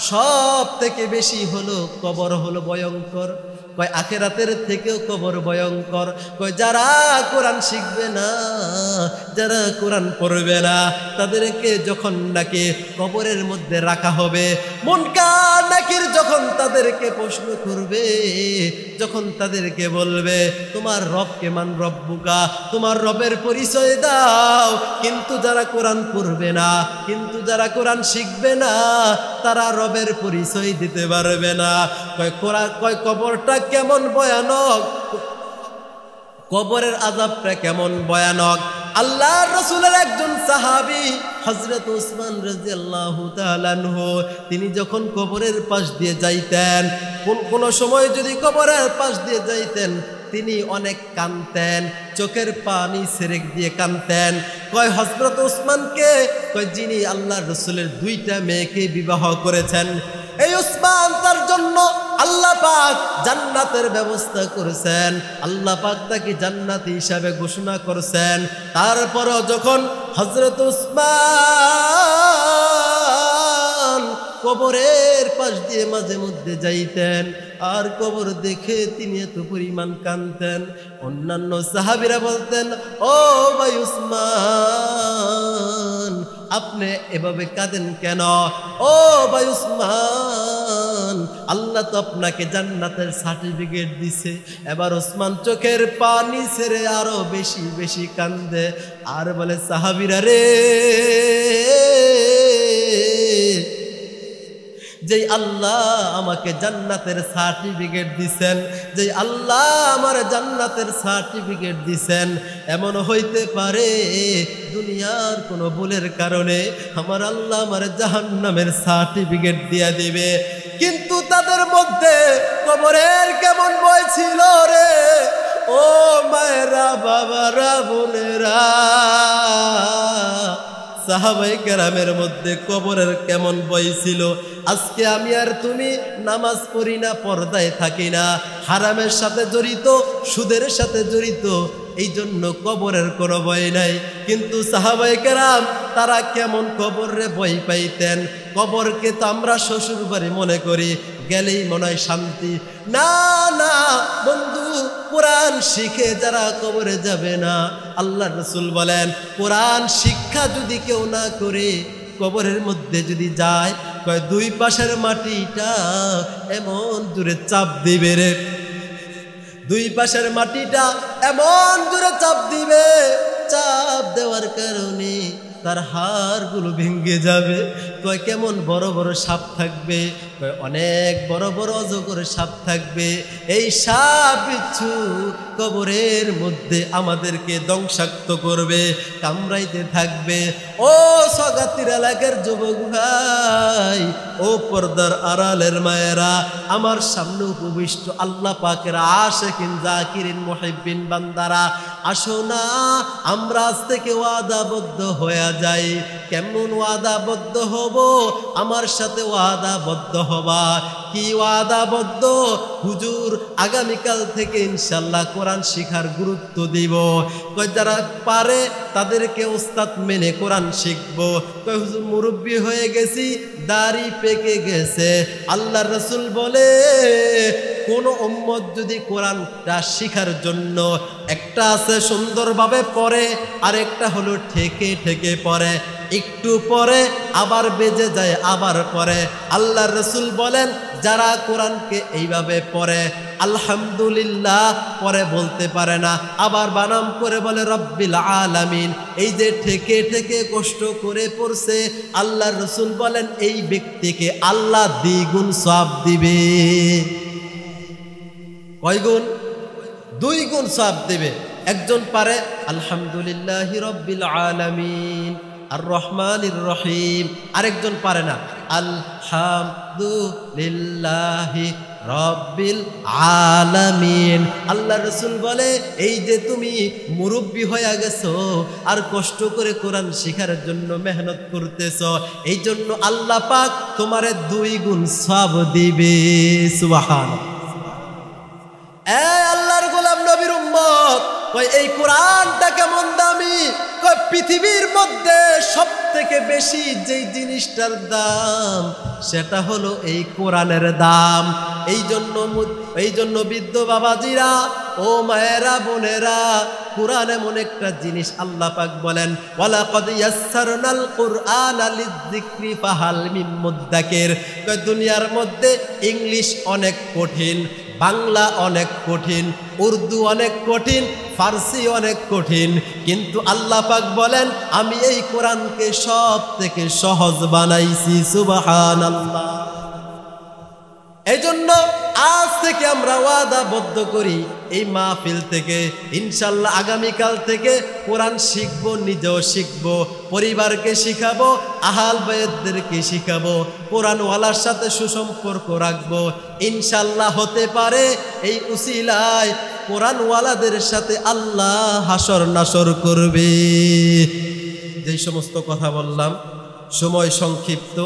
সব থেকে বেশি হলো কবর হলো ভয়ঙ্কর। কয় আখিরাতের থেকেও কবর ভয়ঙ্কর। কয় যারা কোরআন শিখবে না, যারা কোরআন পড়বে না, তাদেরকে যখন নাকি কবরের মধ্যে রাখা হবে, মুনকার নাকির যখন তাদেরকে প্রশ্ন করবে, যখন তাদেরকে বলবে তোমার রব কেমন, রব্বুকা, তোমার রবের পরিচয় দাও, কিন্তু যারা কোরআন পড়বে না, কিন্তু যারা কোরআন শিখবে না, তারা রবের পরিচয় দিতে পারবে না। কয় কবরটা কেমন ভয়ানক, কবরের আযাবটা কেমন ভয়ানক। আল্লাহর রাসূলের একজন সাহাবী হযরত উসমান রাদিয়াল্লাহু তাআলা আনহু, তিনি যখন কবরের পাশ দিয়ে যাইতেন, কোন সময় যদি কবরের পাশ দিয়ে যাইতেন, তিনি অনেক কাঁদতেন, চোখের পানি সেরেক দিয়ে কাঁদতেন। কয় হযরত উসমানকে, কয় যিনি আল্লাহর রাসূলের 2টা মেয়েকে বিবাহ করেছেন, এই উসমান তার জন্য আল্লাহ পাক জান্নাতের ব্যবস্থা করেছেন, আল্লাহ পাক তাকে জান্নাতি হিসাবে ঘোষণা করেছেন। তারপরও যখন হযরত উসমান কবরের পাশ দিয়ে মাঝে মধ্যে যাইতেন, আর কবর দেখে তিনি এত পরিমাণ কাঁদতেন, অন্যান্য সাহাবীরা বলতেন ও ভাই উসমান আপনি এভাবে কাঁদেন কেন? ও ভাই উসমান, আল্লাহ তো আপনাকে জান্নাতের সার্টিফিকেট দিছে। এবার উসমান চোখের পানি ছেড়ে আরো বেশি বেশি কান্দে, আর বলে সাহাবীরা রে, যেই আল্লাহ আমাকে জান্নাতের সার্টিফিকেট দিছেন, যেই আল্লাহ আমার জান্নাতের সার্টিফিকেট দিছেন, এমন হইতে পারে দুনিয়ার কোনো ভুলের কারণে আমার আল্লাহ আমার জাহান্নামের সার্টিফিকেট দিয়া দিবে। কিন্তু তাদের মধ্যে কবরের কেমন ভয় ছিল রে, ও মায়েরা, বাবারা, বোনেরা, সাহাবায়ে কেরামের মধ্যে কবরের কেমন ভয় ছিল। আজকে আমি আর তুমি নামাজ পড়ি না, পর্দায় থাকি না, হারামের সাথে জড়িত, সুদের সাথে জড়িত, এই জন্য কবরের কোনো ভয় নাই। কিন্তু সাহাবায়ে কেরাম তারা কেমন কবরে ভয় পাইতেন। কবরকে তো আমরা শ্বশুর বাড়ি মনে করি, গেলেই মনে হয় শান্তি। না না বন্ধু, কোরআন শিখে যারা কবরে যাবে না, আল্লাহর রাসূল বলেন কোরআন শিক্ষা যদি কেউ না করে কবরের মধ্যে যদি যায়, কয় 2 পাশের মাটিটা এমন জোরে চাপ দিবে রে, 2 পাশের মাটিটা এমন জোরে চাপ দিবে, চাপ দেওয়ার কারণে তার হাড়গুলো ভেঙে যাবে, কয় কেমন বড় বড় সাপ থাকবে? কয় অনেক বড় বড় অজগর সাপ থাকবে। এই সাপ বিচ্ছু কবরের মধ্যে আমাদেরকে ধ্বংসাক্ত করবে, কামড়াইতে থাকবে। ও সগাতির এলাকার যুবক ভাই, ও পর্দার আড়ালের মায়েরা, আমার সামনে উপবিষ্ট আল্লাহ পাকের আশিকিন জাকিরিন মুহিব্বিন বান্দারা, আসো না আমরা আজ থেকে ওয়াদাবদ্ধ হয়ে যাই। কেমন ওয়াদাবদ্ধ হব? আমার সাথে ওয়াদাবদ্ধ হবা। কি ওয়াদাবদ্ধ? হুজুর আগামীকাল থেকে ইনশাল্লাহ কোরআন শিখার গুরুত্ব দিব। কই যারা পারে তাদেরকে ওস্তাদ মেনে কোরআন শিখবো। কই হুজুর মুরব্বী হয়ে গেছি, দাড়ি পেকে গেছে। আল্লাহর রাসূল বলে কোন উম্মত যদি কোরআনটা শিখার জন্য, একটা আছে সুন্দরভাবে পড়ে, আর একটা হলো ঠেকে ঠেকে পড়ে, একটু পরে আবার বেজে যায়, আবার পড়ে। আল্লাহর রাসূল বলেন যারা কোরআনকে এইভাবে পড়ে, আলহামদুলিল্লাহ পরে বলতে পারে না, আবার বানাম করে বলে রব্বিল আলামিন, এই যে ঠেকে ঠেকে কষ্ট করে পড়ছে, আল্লাহর রাসূল বলেন এই ব্যক্তিকে আল্লাহ দ্বিগুণ সওয়াব দিবে। কয় গুণ? 2 গুণ সওয়াব দিবে। একজন পারে আলহামদুলিল্লাহি রব্বিল আলামিন আর রহমানির রহিম, আরেকজন পারে না আলহামদুলিল্লাহি রব্বিল আলামিন। আল্লাহ রাসূল বলে এই যে তুমি মুরব্বী হয়ে গেছো আর কষ্ট করে কোরআন শিখার জন্য মেহনত করতেছো, এই জন্য আল্লাহ পাক তোমারে 2 গুণ সওয়াব দিবে। সুবহানাল্লাহ। আল্লাহর গোলাম নবীর উম্মত, কই এই কোরআনটা কেমন দামি? কই পৃথিবীর মধ্যে সবথেকে বেশি যেই জিনিসটার দাম সেটা হলো এই কোরআনের দাম। এই জন্য বৃদ্ধ বাবাজিরা, ও মায়েরা, বোনেরা, কোরআন এমন একটা জিনিস আল্লাহ পাক বলেন ওয়ালাকাদ ইয়াসসারনাল কুরআনা লিযিকরি ফাহাল মিন মুদ্দাকির। কই দুনিয়ার মধ্যে ইংলিশ অনেক কঠিন, বাংলা অনেক কঠিন, উর্দু অনেক কঠিন, ফার্সি অনেক কঠিন, কিন্তু আল্লাহ পাক বলেন আমি এই কোরআনকে সব থেকে সহজ বানাইছি। সুবহানাল্লাহ। এই জন্য আজ থেকে আমরা ওয়াদাবদ্ধ করি, এই মাহফিল থেকে ইনশাল্লাহ আগামীকাল থেকে কোরআন শিখবো, নিজেও শিখবো, পরিবারকে শিখাবো, আহাল বায়াতদেরকে শিখাবো, কোরআনওয়ালার সাথে সুসম্পর্ক রাখবো। ইনশাল্লাহ হতে পারে এই উসিলায় কোরআনওয়ালাদের সাথে আল্লাহ হাসর নাসর করবে। যেই সমস্ত কথা বললাম সময় সংক্ষিপ্ত,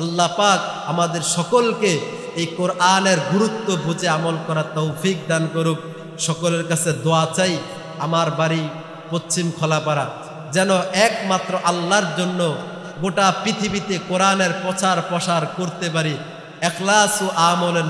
আল্লাহ পাক আমাদের সকলকে এই কোরআনের গুরুত্ব বুঝে আমল করার তৌফিক দান করুক। সকলের কাছে দোয়া চাই, আমার বাড়ি পশ্চিম খোলাপাড়া, যেন একমাত্র আল্লাহর জন্য গোটা পৃথিবীতে কোরআনের প্রচার প্রসার করতে পারি। ইখলাস ও আমলের